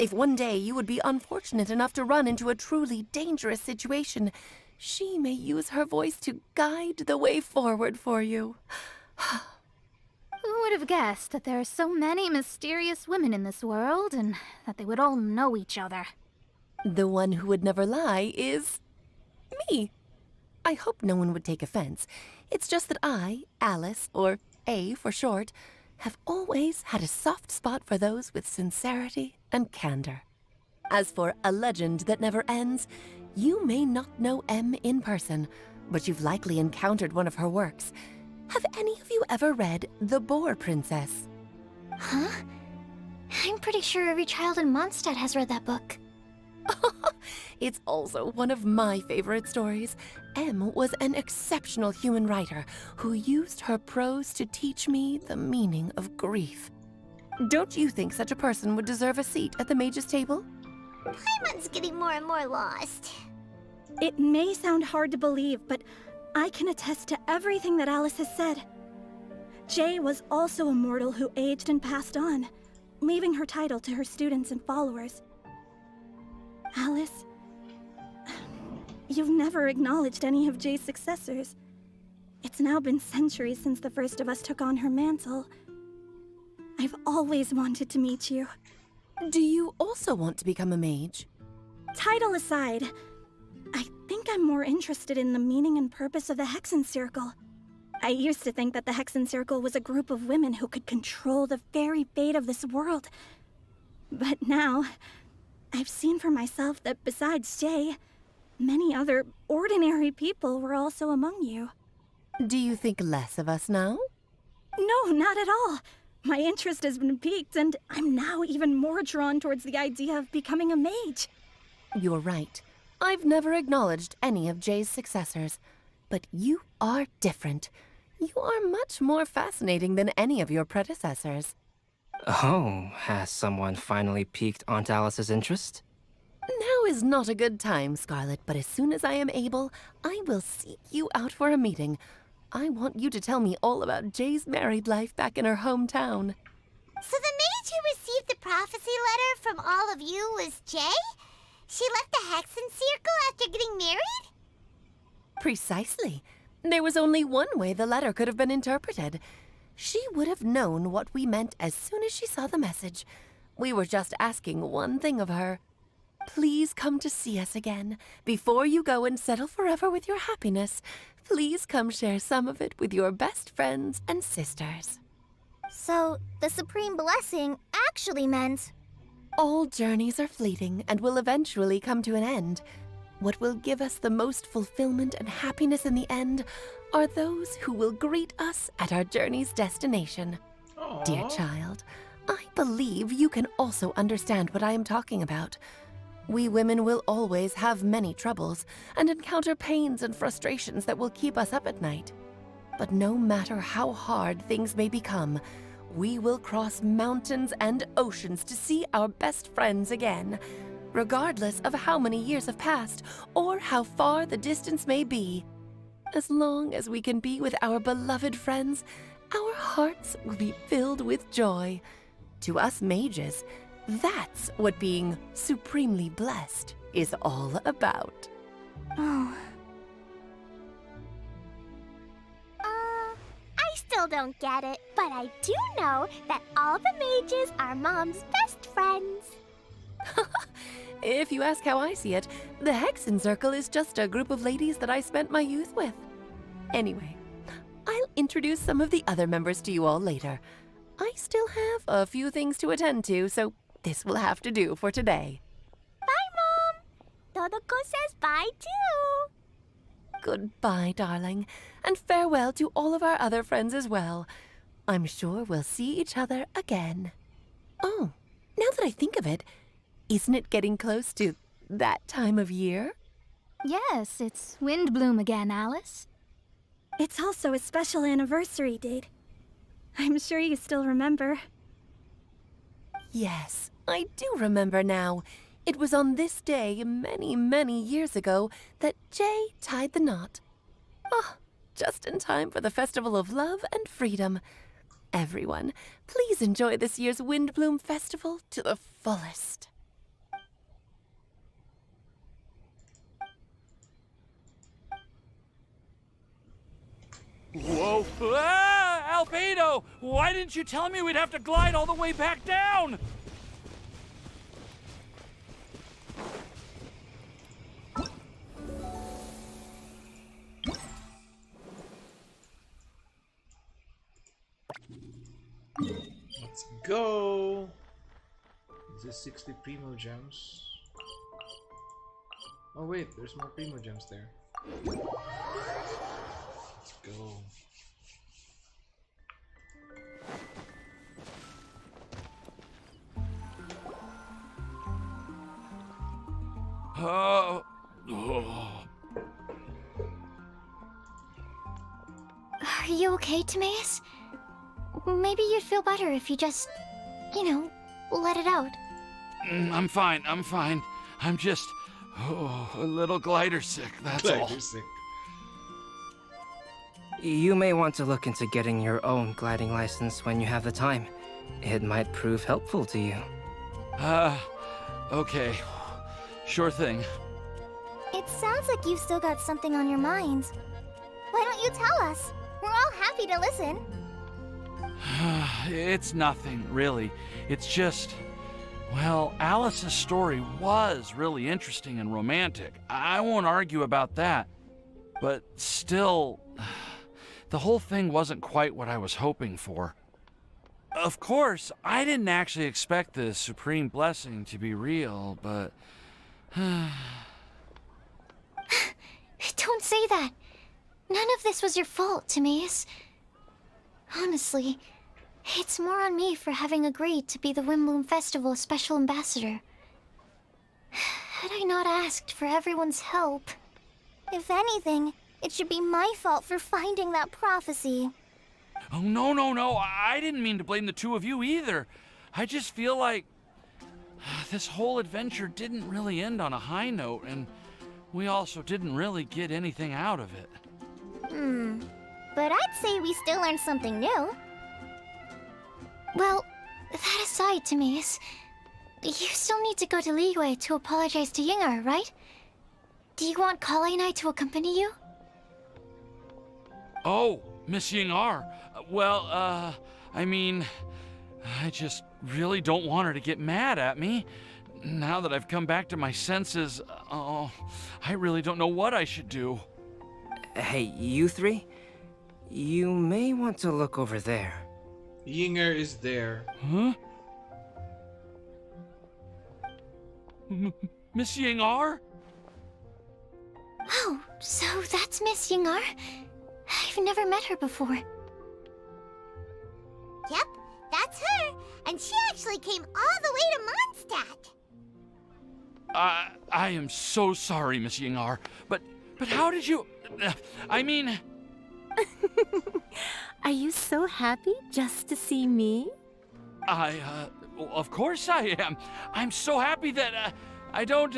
If one day you would be unfortunate enough to run into a truly dangerous situation, she may use her voice to guide the way forward for you. Who would have guessed that there are so many mysterious women in this world, and that they would all know each other? The one who would never lie is me. I hope no one would take offense. It's just that I, Alice, or A for short, have always had a soft spot for those with sincerity and candor. As for a legend that never ends, you may not know M in person, but you've likely encountered one of her works. Have any of you ever read The Boar Princess? Huh? I'm pretty sure every child in Mondstadt has read that book. It's also one of my favorite stories. M was an exceptional human writer who used her prose to teach me the meaning of grief. Don't you think such a person would deserve a seat at the mage's table? Paimon's getting more and more lost. It may sound hard to believe, but I can attest to everything that Alice has said. Jay was also a mortal who aged and passed on, leaving her title to her students and followers. Alice, you've never acknowledged any of Jay's successors. It's now been centuries since the first of us took on her mantle. I've always wanted to meet you. Do you also want to become a mage? Title aside, I think I'm more interested in the meaning and purpose of the Hexen Circle. I used to think that the Hexen Circle was a group of women who could control the very fate of this world. But now, I've seen for myself that besides Jay, many other ordinary people were also among you. Do you think less of us now? No, not at all. My interest has been piqued, and I'm now even more drawn towards the idea of becoming a mage. You're right. I've never acknowledged any of Jay's successors, but you are different. You are much more fascinating than any of your predecessors. Oh, has someone finally piqued Aunt Alice's interest? Now is not a good time, Scarlet, but as soon as I am able, I will seek you out for a meeting. I want you to tell me all about Jay's married life back in her hometown. So the mage who received the prophecy letter from all of you was Jay? She left the Hexen Circle after getting married? Precisely. There was only one way the letter could have been interpreted. She would have known what we meant as soon as she saw the message. We were just asking one thing of her. Please come to see us again. Before you go and settle forever with your happiness, please come share some of it with your best friends and sisters. So, the Supreme Blessing actually meant... All journeys are fleeting and will eventually come to an end. What will give us the most fulfillment and happiness in the end are those who will greet us at our journey's destination. Aww. Dear child, I believe you can also understand what I am talking about. We women will always have many troubles and encounter pains and frustrations that will keep us up at night. But no matter how hard things may become, we will cross mountains and oceans to see our best friends again, regardless of how many years have passed or how far the distance may be. As long as we can be with our beloved friends, our hearts will be filled with joy. To us mages, that's what being supremely blessed is all about. Oh. I still don't get it, but I do know that all the mages are Mom's best friends. If you ask how I see it, the Hexen Circle is just a group of ladies that I spent my youth with. Anyway, I'll introduce some of the other members to you all later. I still have a few things to attend to, so this will have to do for today. Bye, Mom. Todoko says bye, too. Goodbye, darling, and farewell to all of our other friends as well. I'm sure we'll see each other again. Oh, now that I think of it, isn't it getting close to that time of year? Yes, it's windblume again, Alice. It's also a special anniversary date. I'm sure you still remember. Yes, I do remember now. It was on this day, many, many years ago, that Jay tied the knot. Ah, just in time for the Festival of Love and Freedom. Everyone, please enjoy this year's Windblume Festival to the fullest. Whoa! Ah! Albedo! Why didn't you tell me we'd have to glide all the way back down? Let's go. Is this 60 Primo Gems? Oh wait, there's more Primo Gems there. Let's go. Oh. Are you okay, Timaeus? Maybe you'd feel better if you just, let it out. I'm fine. I'm just a little glider sick, that's all. Glider sick. You may want to look into getting your own gliding license when you have the time. It might prove helpful to you. Okay. Sure thing. It sounds like you've still got something on your minds. Why don't you tell us? We're all happy to listen. It's nothing, really. It's just... Well, Alice's story was really interesting and romantic. I won't argue about that. But still, the whole thing wasn't quite what I was hoping for. Of course, I didn't actually expect the supreme blessing to be real, but... Don't say that. None of this was your fault, Timaeus. Honestly, it's more on me for having agreed to be the Windblume Festival Special Ambassador. Had I not asked for everyone's help... If anything, it should be my fault for finding that prophecy. Oh, no. I didn't mean to blame the two of you either. I just feel like this whole adventure didn't really end on a high note, and we also didn't really get anything out of it. But I'd say we still learned something new. Well, that aside, Timaeus, you still need to go to Liyue to apologize to Yingar, right? Do you want Kale and I to accompany you? Oh, Miss Yingar. Well, I mean, I just really don't want her to get mad at me. Now that I've come back to my senses, I really don't know what I should do. Hey, you three? You may want to look over there. Yingar is there. Huh? Miss Yingar? Oh, so that's Miss Yingar? I've never met her before. Yep, that's her. And she actually came all the way to Mondstadt. I am so sorry, Miss Yingar, but how did you... I mean... Are you so happy just to see me? Well, of course I am. I'm so happy that, I don't,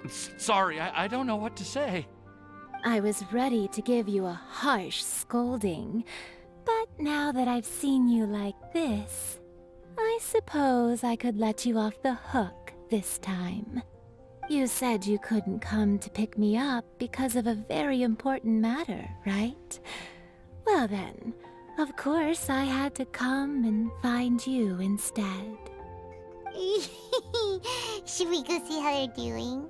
sorry, I don't know what to say. I was ready to give you a harsh scolding, but now that I've seen you like this, I suppose I could let you off the hook this time. You said you couldn't come to pick me up because of a very important matter, right? Well then, of course I had to come and find you instead. Should we go see how they're doing?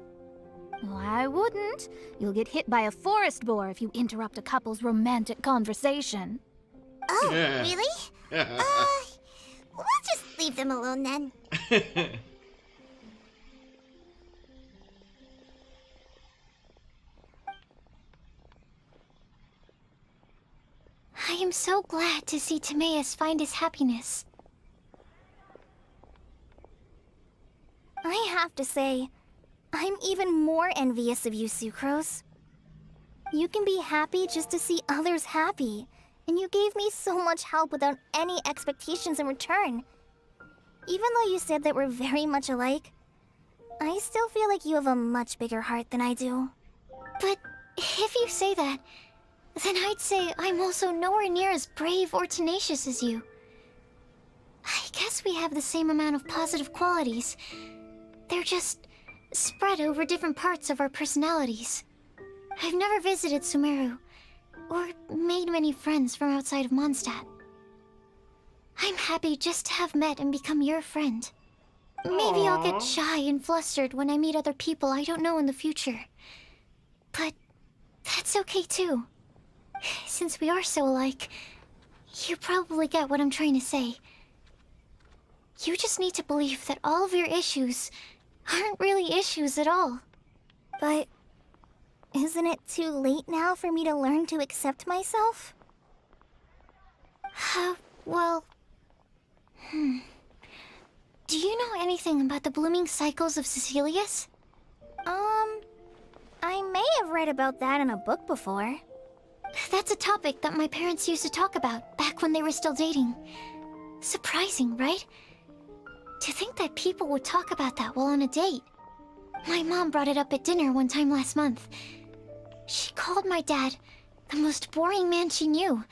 Oh, I wouldn't. You'll get hit by a forest boar if you interrupt a couple's romantic conversation. Oh, Yeah. really? We'll just leave them alone then. I am so glad to see Timaeus find his happiness. I have to say, I'm even more envious of you, Sucrose. You can be happy just to see others happy, and you gave me so much help without any expectations in return. Even though you said that we're very much alike, I still feel like you have a much bigger heart than I do. But if you say that, then I'd say I'm also nowhere near as brave or tenacious as you. I guess we have the same amount of positive qualities. They're just spread over different parts of our personalities. I've never visited Sumeru, or made many friends from outside of Mondstadt. I'm happy just to have met and become your friend. Maybe I'll get shy and flustered when I meet other people I don't know in the future. But that's okay too. Since we are so alike, you probably get what I'm trying to say. You just need to believe that all of your issues aren't really issues at all. But isn't it too late now for me to learn to accept myself? Well... Do you know anything about the blooming cycles of Cecilius? I may have read about that in a book before. That's a topic that my parents used to talk about back when they were still dating. Surprising, right? To think that people would talk about that while on a date. My mom brought it up at dinner one time last month. She called my dad the most boring man she knew,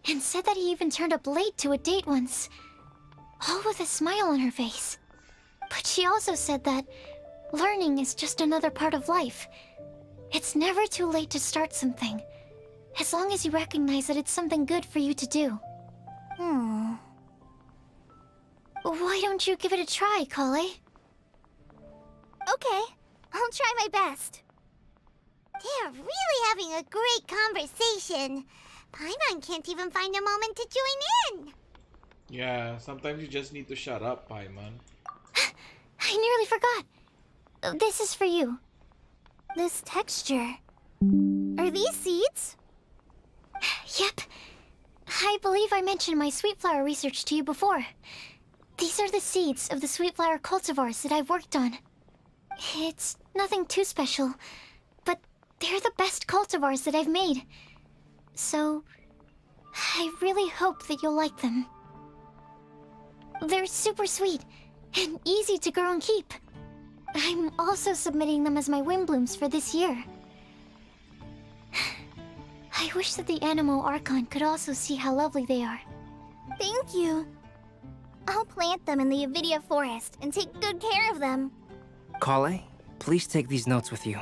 and said that he even turned up late to a date once, all with a smile on her face. But she also said that learning is just another part of life. It's never too late to start something, as long as you recognize that it's something good for you to do. Why don't you give it a try, Kale? Okay, I'll try my best. They're really having a great conversation. Paimon can't even find a moment to join in. Yeah, sometimes you just need to shut up, Paimon. I nearly forgot. This is for you. This texture. Are these seeds? Yep. I believe I mentioned my sweet flower research to you before. These are the seeds of the sweet flower cultivars that I've worked on. It's nothing too special, but they're the best cultivars that I've made. So, I really hope that you'll like them. They're super sweet and easy to grow and keep. I'm also submitting them as my windblooms for this year. I wish that the Animo Archon could also see how lovely they are. Thank you. I'll plant them in the Avidia forest and take good care of them. Kale, please take these notes with you.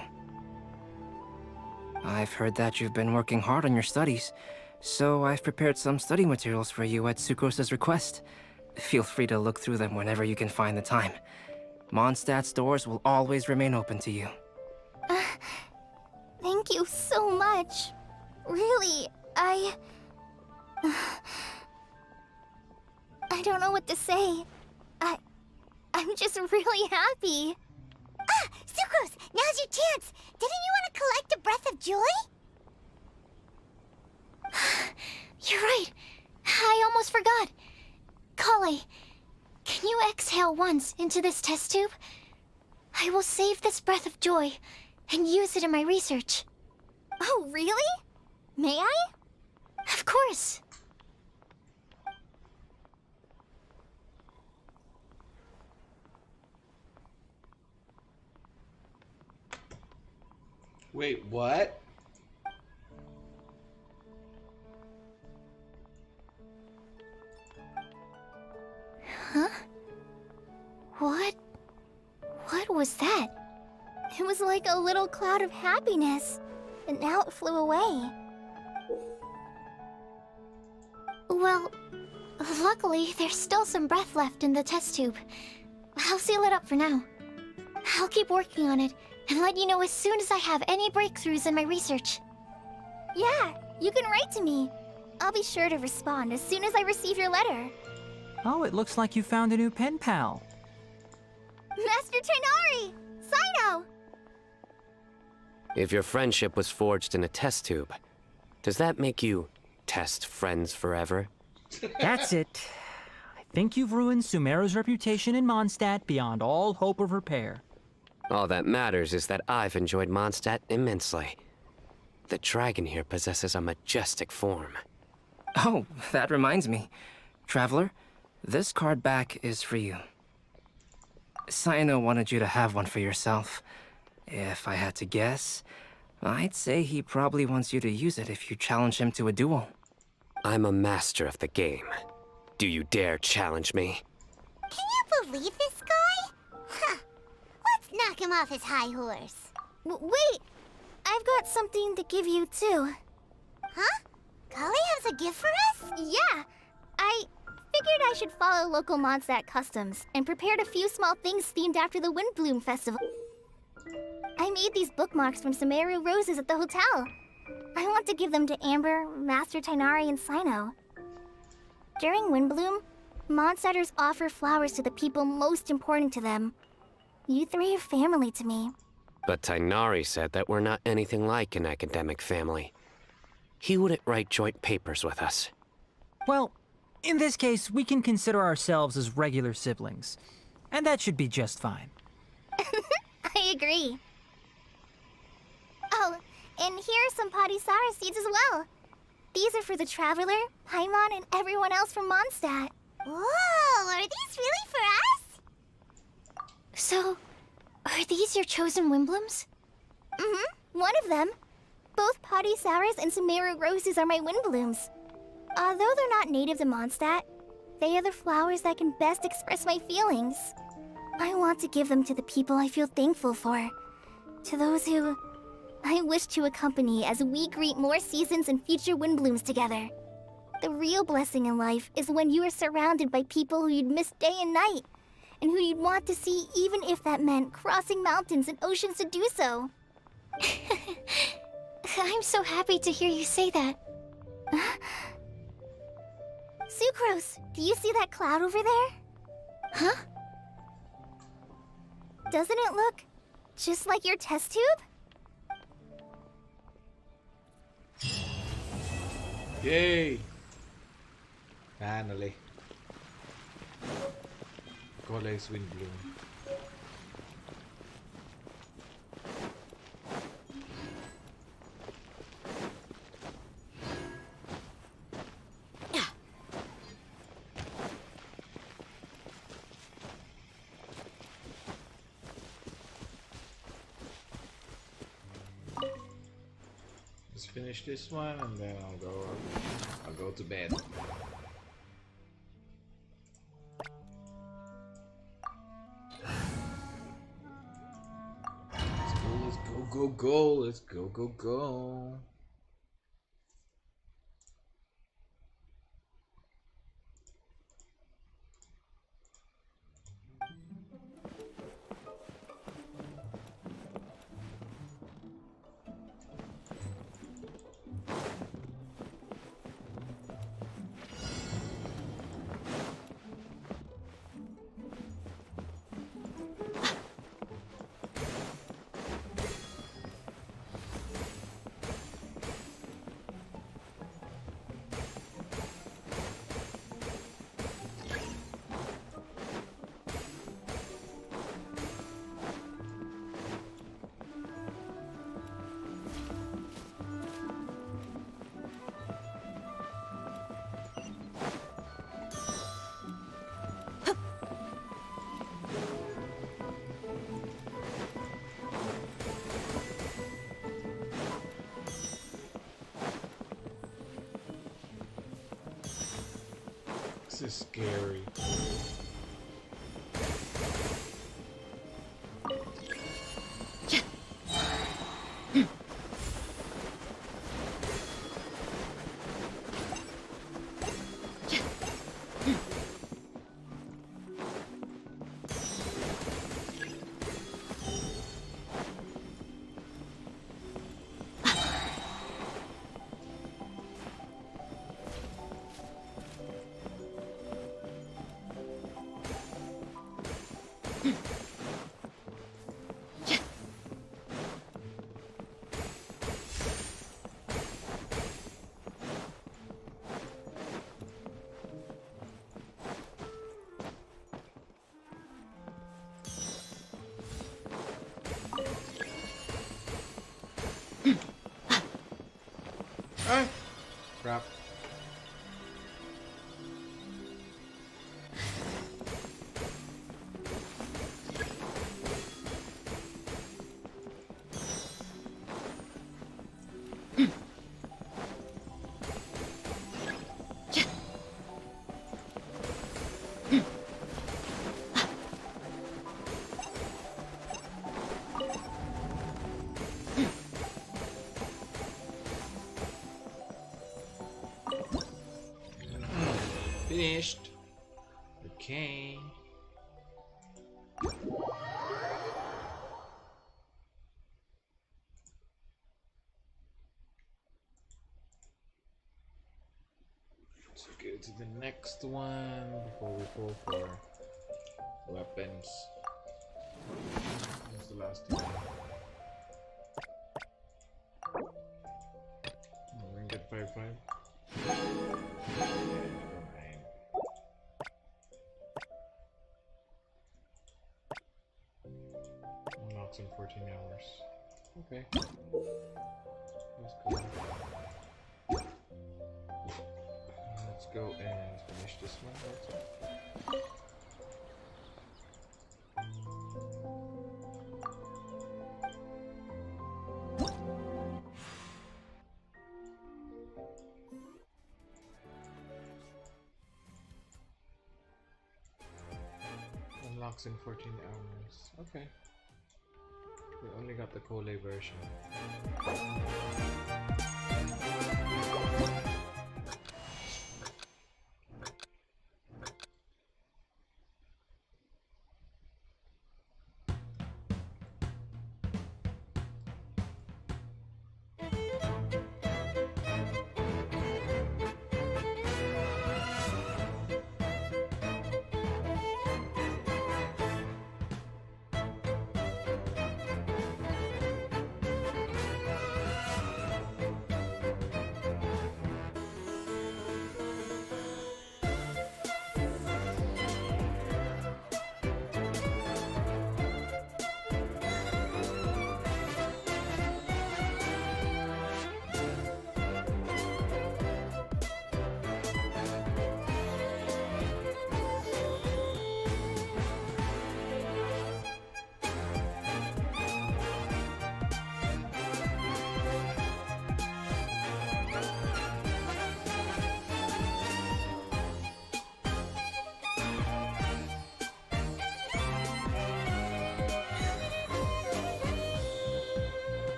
I've heard that you've been working hard on your studies, so I've prepared some study materials for you at Sucrose's request. Feel free to look through them whenever you can find the time. Mondstadt's doors will always remain open to you. Thank you so much. Really, I don't know what to say. I'm just really happy. Ah, Sucrose, now's your chance. Didn't you want to collect a breath of joy? You're right. I almost forgot. Kale, can you exhale once into this test tube? I will save this breath of joy and use it in my research. Oh, really? May I? Of course. Wait, what? Huh? What was that? It was like a little cloud of happiness, and now it flew away. Well, luckily, there's still some breath left in the test tube. I'll seal it up for now. I'll keep working on it and let you know as soon as I have any breakthroughs in my research. Yeah, you can write to me. I'll be sure to respond as soon as I receive your letter. Oh, it looks like you found a new pen pal. Master Tainari! Sino! If your friendship was forged in a test tube, does that make you test friends forever? That's it. I think you've ruined Sumeru's reputation in Mondstadt beyond all hope of repair. All that matters is that I've enjoyed Mondstadt immensely. The dragon here possesses a majestic form. Oh, that reminds me. Traveler, this card back is for you. Sino wanted you to have one for yourself. If I had to guess, I'd say he probably wants you to use it if you challenge him to a duel. I'm a master of the game. Do you dare challenge me? Can you believe this guy? Huh. Let's knock him off his high horse. Wait! I've got something to give you, too. Huh? Kali has a gift for us? Yeah! I figured I should follow local Mondstadt customs and prepared a few small things themed after the Windblume Festival. I made these bookmarks from Sumeru roses at the hotel. I want to give them to Amber, Master Tainari, and Sino. During Windblume, Mondstadters offer flowers to the people most important to them. You three are family to me. But Tainari said that we're not anything like an academic family. He wouldn't write joint papers with us. Well, in this case, we can consider ourselves as regular siblings. And that should be just fine. I agree. Oh, and here are some Padisara seeds as well. These are for the Traveler, Paimon, and everyone else from Mondstadt. Whoa, are these really for us? So, are these your chosen windblooms? Mm-hmm, one of them. Both Padisauras and Sumeru roses are my windblooms. Although they're not native to Mondstadt, they are the flowers that can best express my feelings. I want to give them to the people I feel thankful for. To those who I wish to accompany as we greet more seasons and future windblooms together. The real blessing in life is when you are surrounded by people who you'd miss day and night, and who you'd want to see even if that meant crossing mountains and oceans to do so. I'm so happy to hear you say that. Sucrose, do you see that cloud over there? Huh? Doesn't it look just like your test tube? Yay! Finally. Gole's windblume. Just finish this one and then I'll go to bed. Let's go, let's go. This is scary. Ah! Crap. Finished. Okay. Let's go to the next one before we go for weapons. What's the last one? Ring at 5-5. Unlocks in 14 hours. Okay. Let's go. Let's go and finish this one. Unlocks in 14 hours. Okay. We only got the Kole version.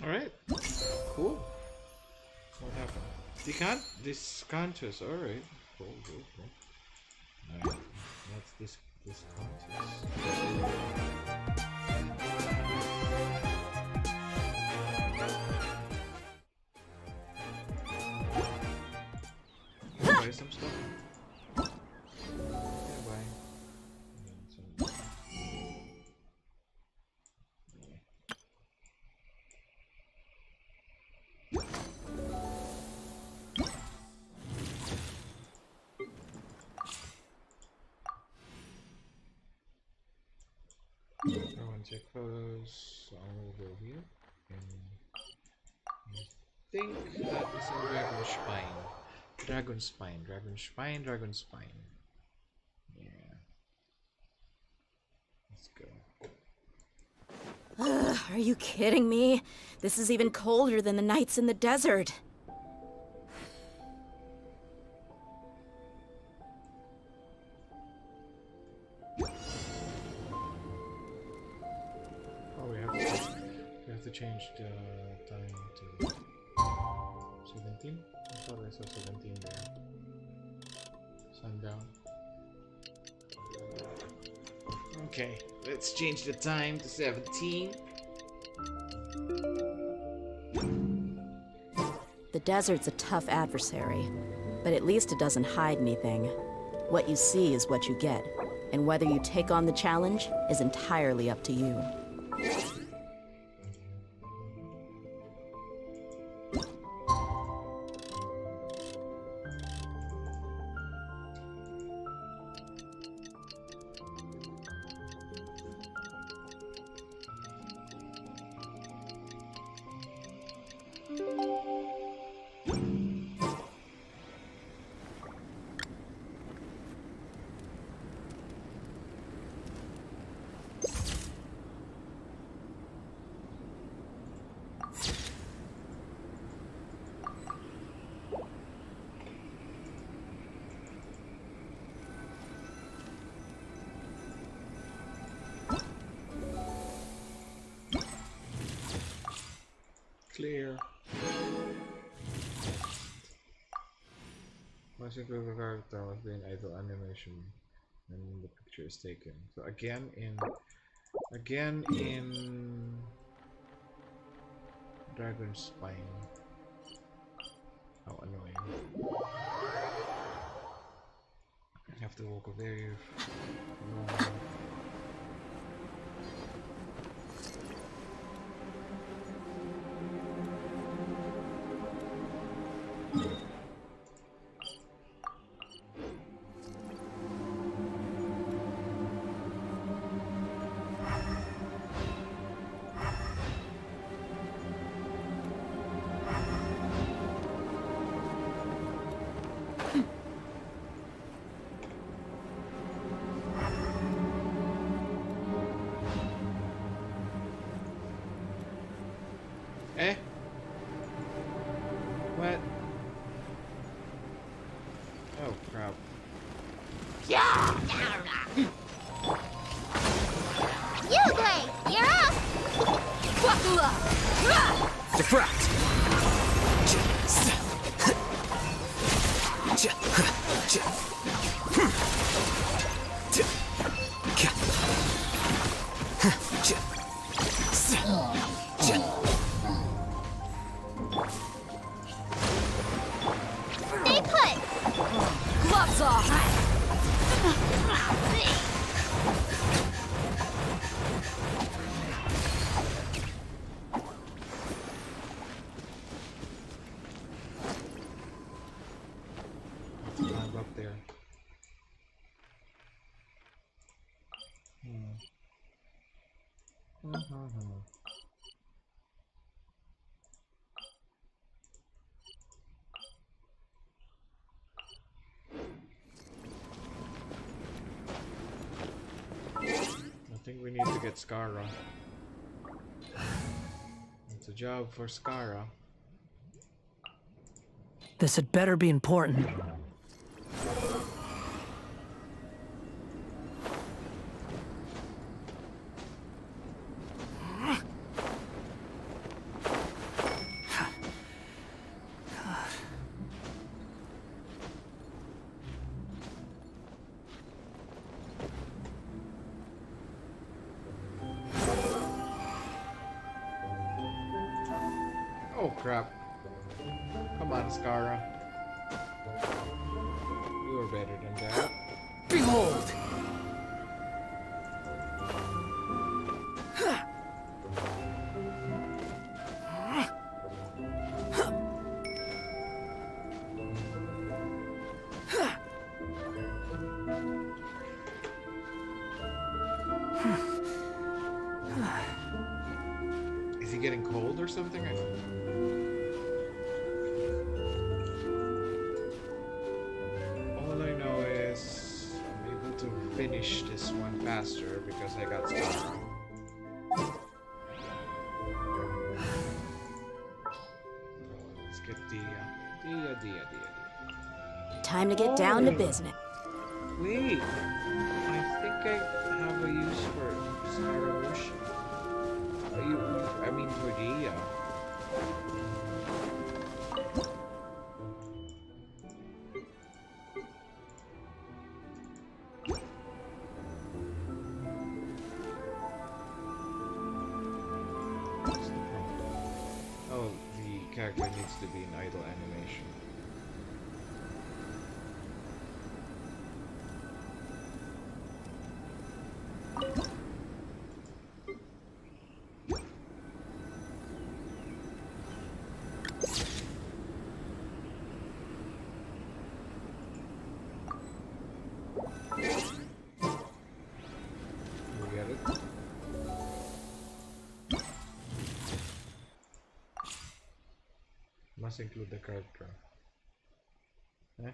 Alright. Cool. What happened? You can't discounters. Alright. Cool, cool, cool. Alright. What's this discounters? Buy some stuff. Yeah, buy. Check photos. I'll go here. And I think that is a dragon spine. Dragon spine. Dragon spine. Dragon spine. Yeah. Let's go. Ugh, are you kidding me? This is even colder than the nights in the desert. Oh, we have to change the time to 17? I thought I saw 17 there. Sundown. Okay, let's change the time to 17. The desert's a tough adversary, but at least it doesn't hide anything. What you see is what you get, and whether you take on the challenge is entirely up to you. Clear. Once you click the character must be an idle animation and the picture is taken. So again in Dragon Spine. How annoying. I have to walk a very long. Eh? What? Oh crap. Yeah! You, Gray! You're up! Defract! Stay put! Gloves off! Climb up there. I think we need to get Skara. It's a job for Skara. This had better be important. Oh crap. Come on, Skara. You are better than that. Behold! Is he getting cold or something? All I know is I'm able to finish this one faster because I got Skara. get Dia. Time to get down to business. Wait, I think I have a use for Scaramouche. I mean for Dia. Oh, the character needs to be in idle animation. You get it? Must include the character. Eh?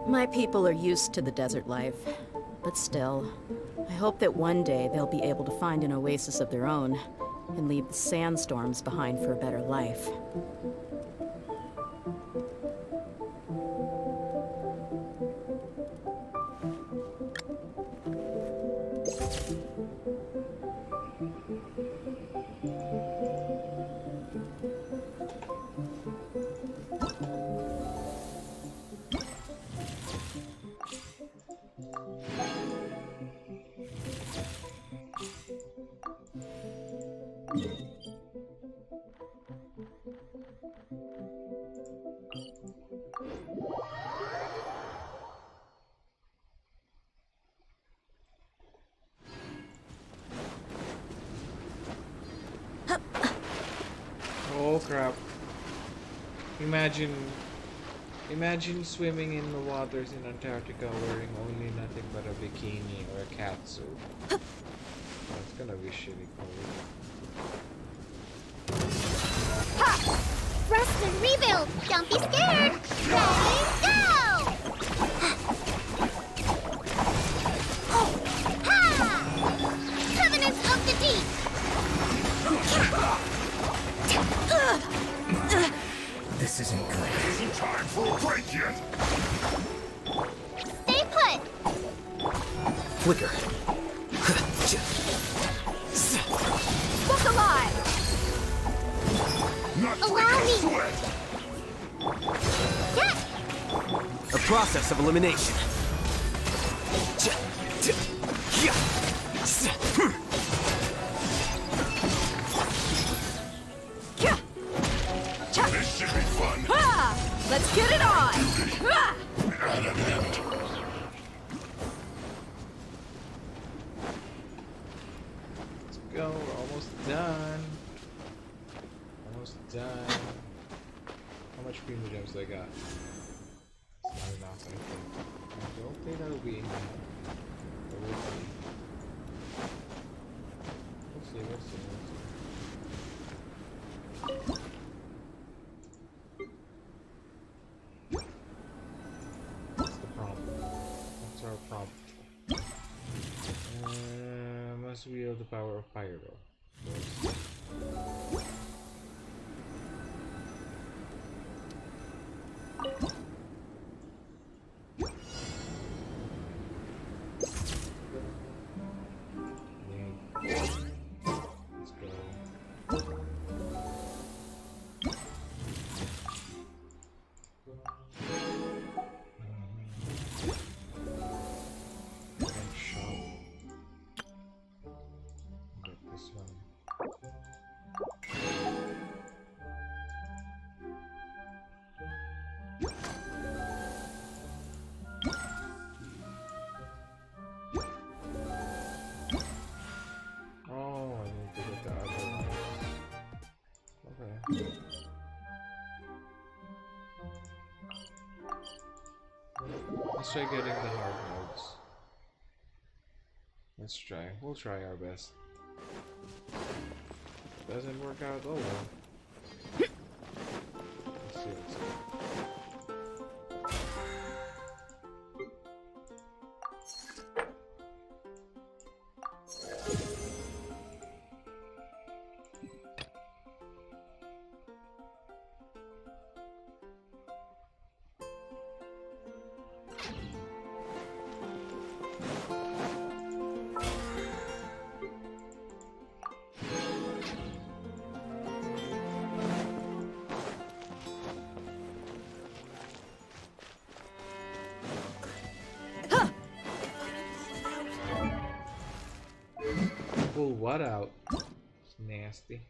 My people are used to the desert life, but still, I hope that one day they'll be able to find an oasis of their own and leave the sandstorms behind for a better life. Oh crap. Imagine swimming in the waters in Antarctica wearing only nothing but a bikini or a catsuit. That's gonna be shitty cold. Ha! Rest and rebuild! Don't be scared! Ready, go! Ha! Covenants of the Deep! This isn't good. Isn't time for a break yet. Stay put! Flicker. Look alive! Not Allow me! sweat. Get! A process of elimination. This should be fun. Let's get it on! At an end. Let's go, we're almost done. Almost done. How much premium gems do I got? It's not enough, I think. I don't think that'll be enough. But we'll see. We'll see. What's the prompt? What's our prompt? Must wield the power of Pyro. Let's go. Let's try getting the hard modes. Let's try. We'll try our best. Doesn't work out, oh well. Let's see, let's see. Pull what out? It's nasty.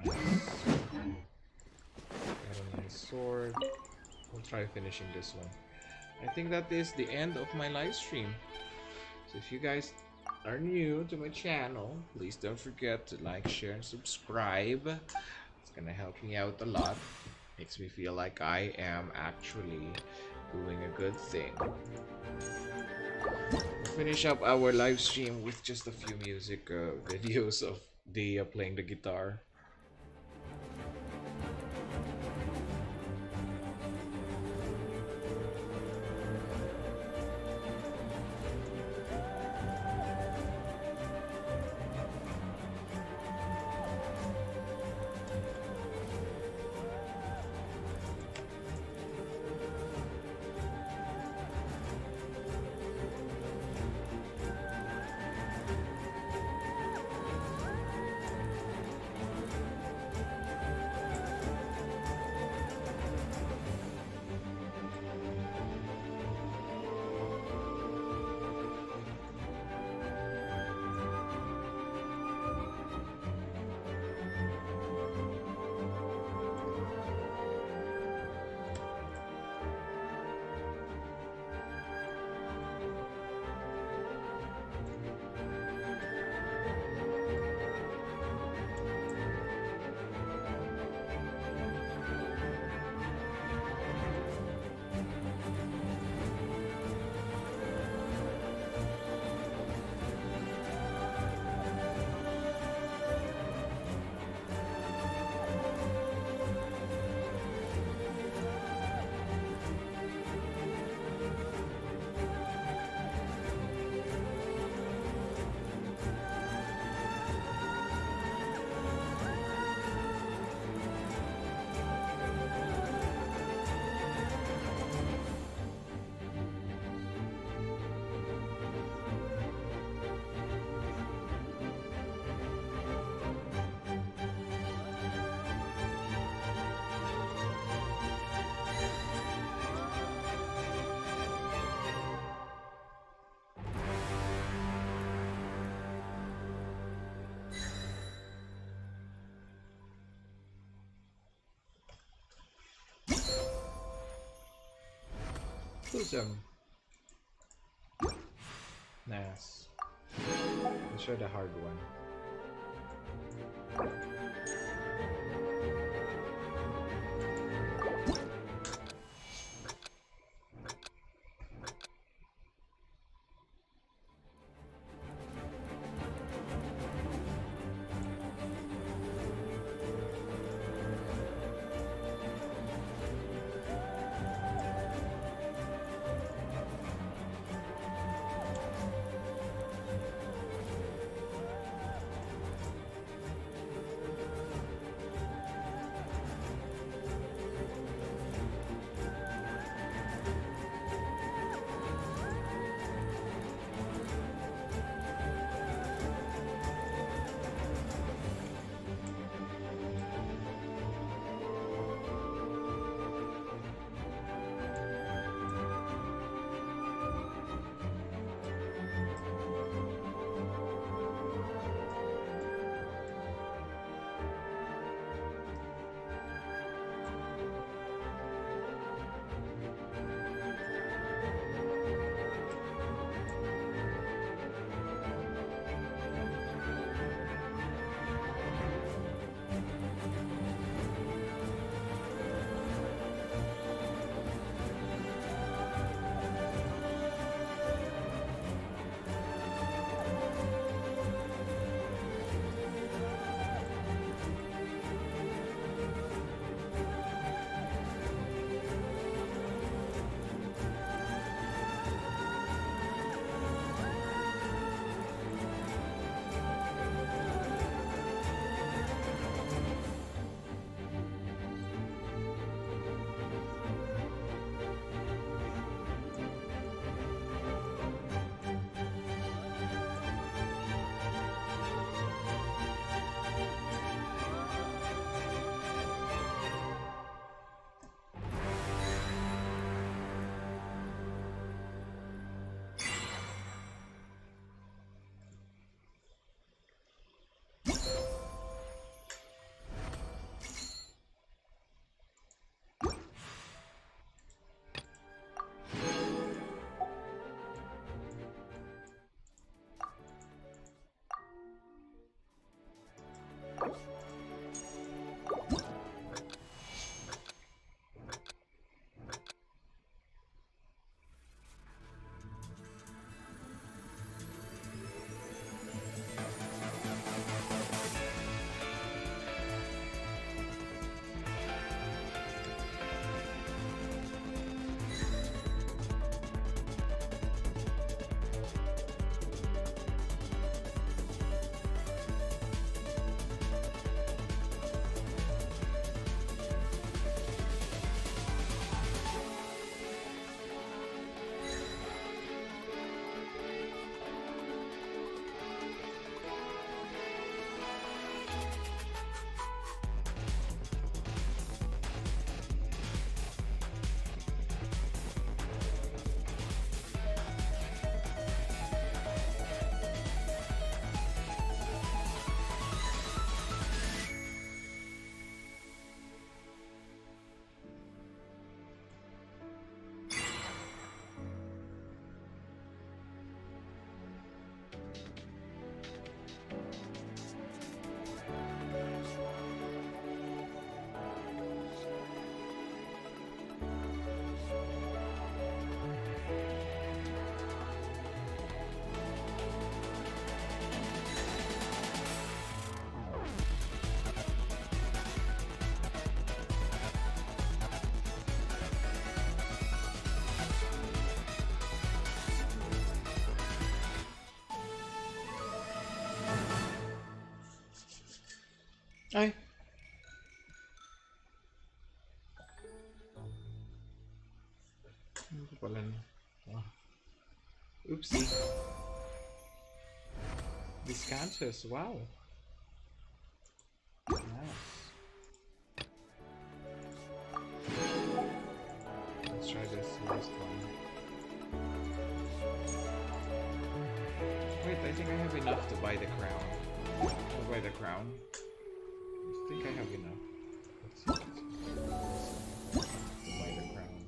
Nice. Got a nice sword. We'll try finishing this one. I think that is the end of my live stream. So if you guys are new to my channel, please don't forget to like, share, and subscribe. It's gonna help me out a lot. Makes me feel like I am actually doing a good thing. We'll finish up our live stream with just a few music videos of Dia playing the guitar. Awesome. Nice. Let's try the hard one. Ay. Ano ko pala no? Ah. Oopsie. Descansus, wow. Nice. Let's try this last one. Wait, I think I have enough to buy the crown. I'll buy the crown. I think I have enough. Let's see. To buy the crown.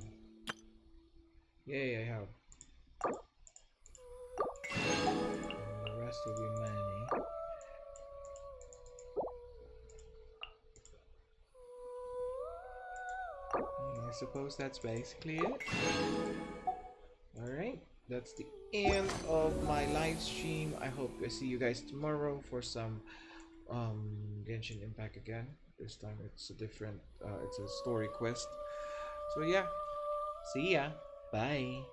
Yay, I have. And the rest will be money. I suppose that's basically it. Alright, that's the end of my live stream. I hope I see you guys tomorrow for some Genshin Impact again. This time it's a different it's a story quest. So yeah, see ya. Bye.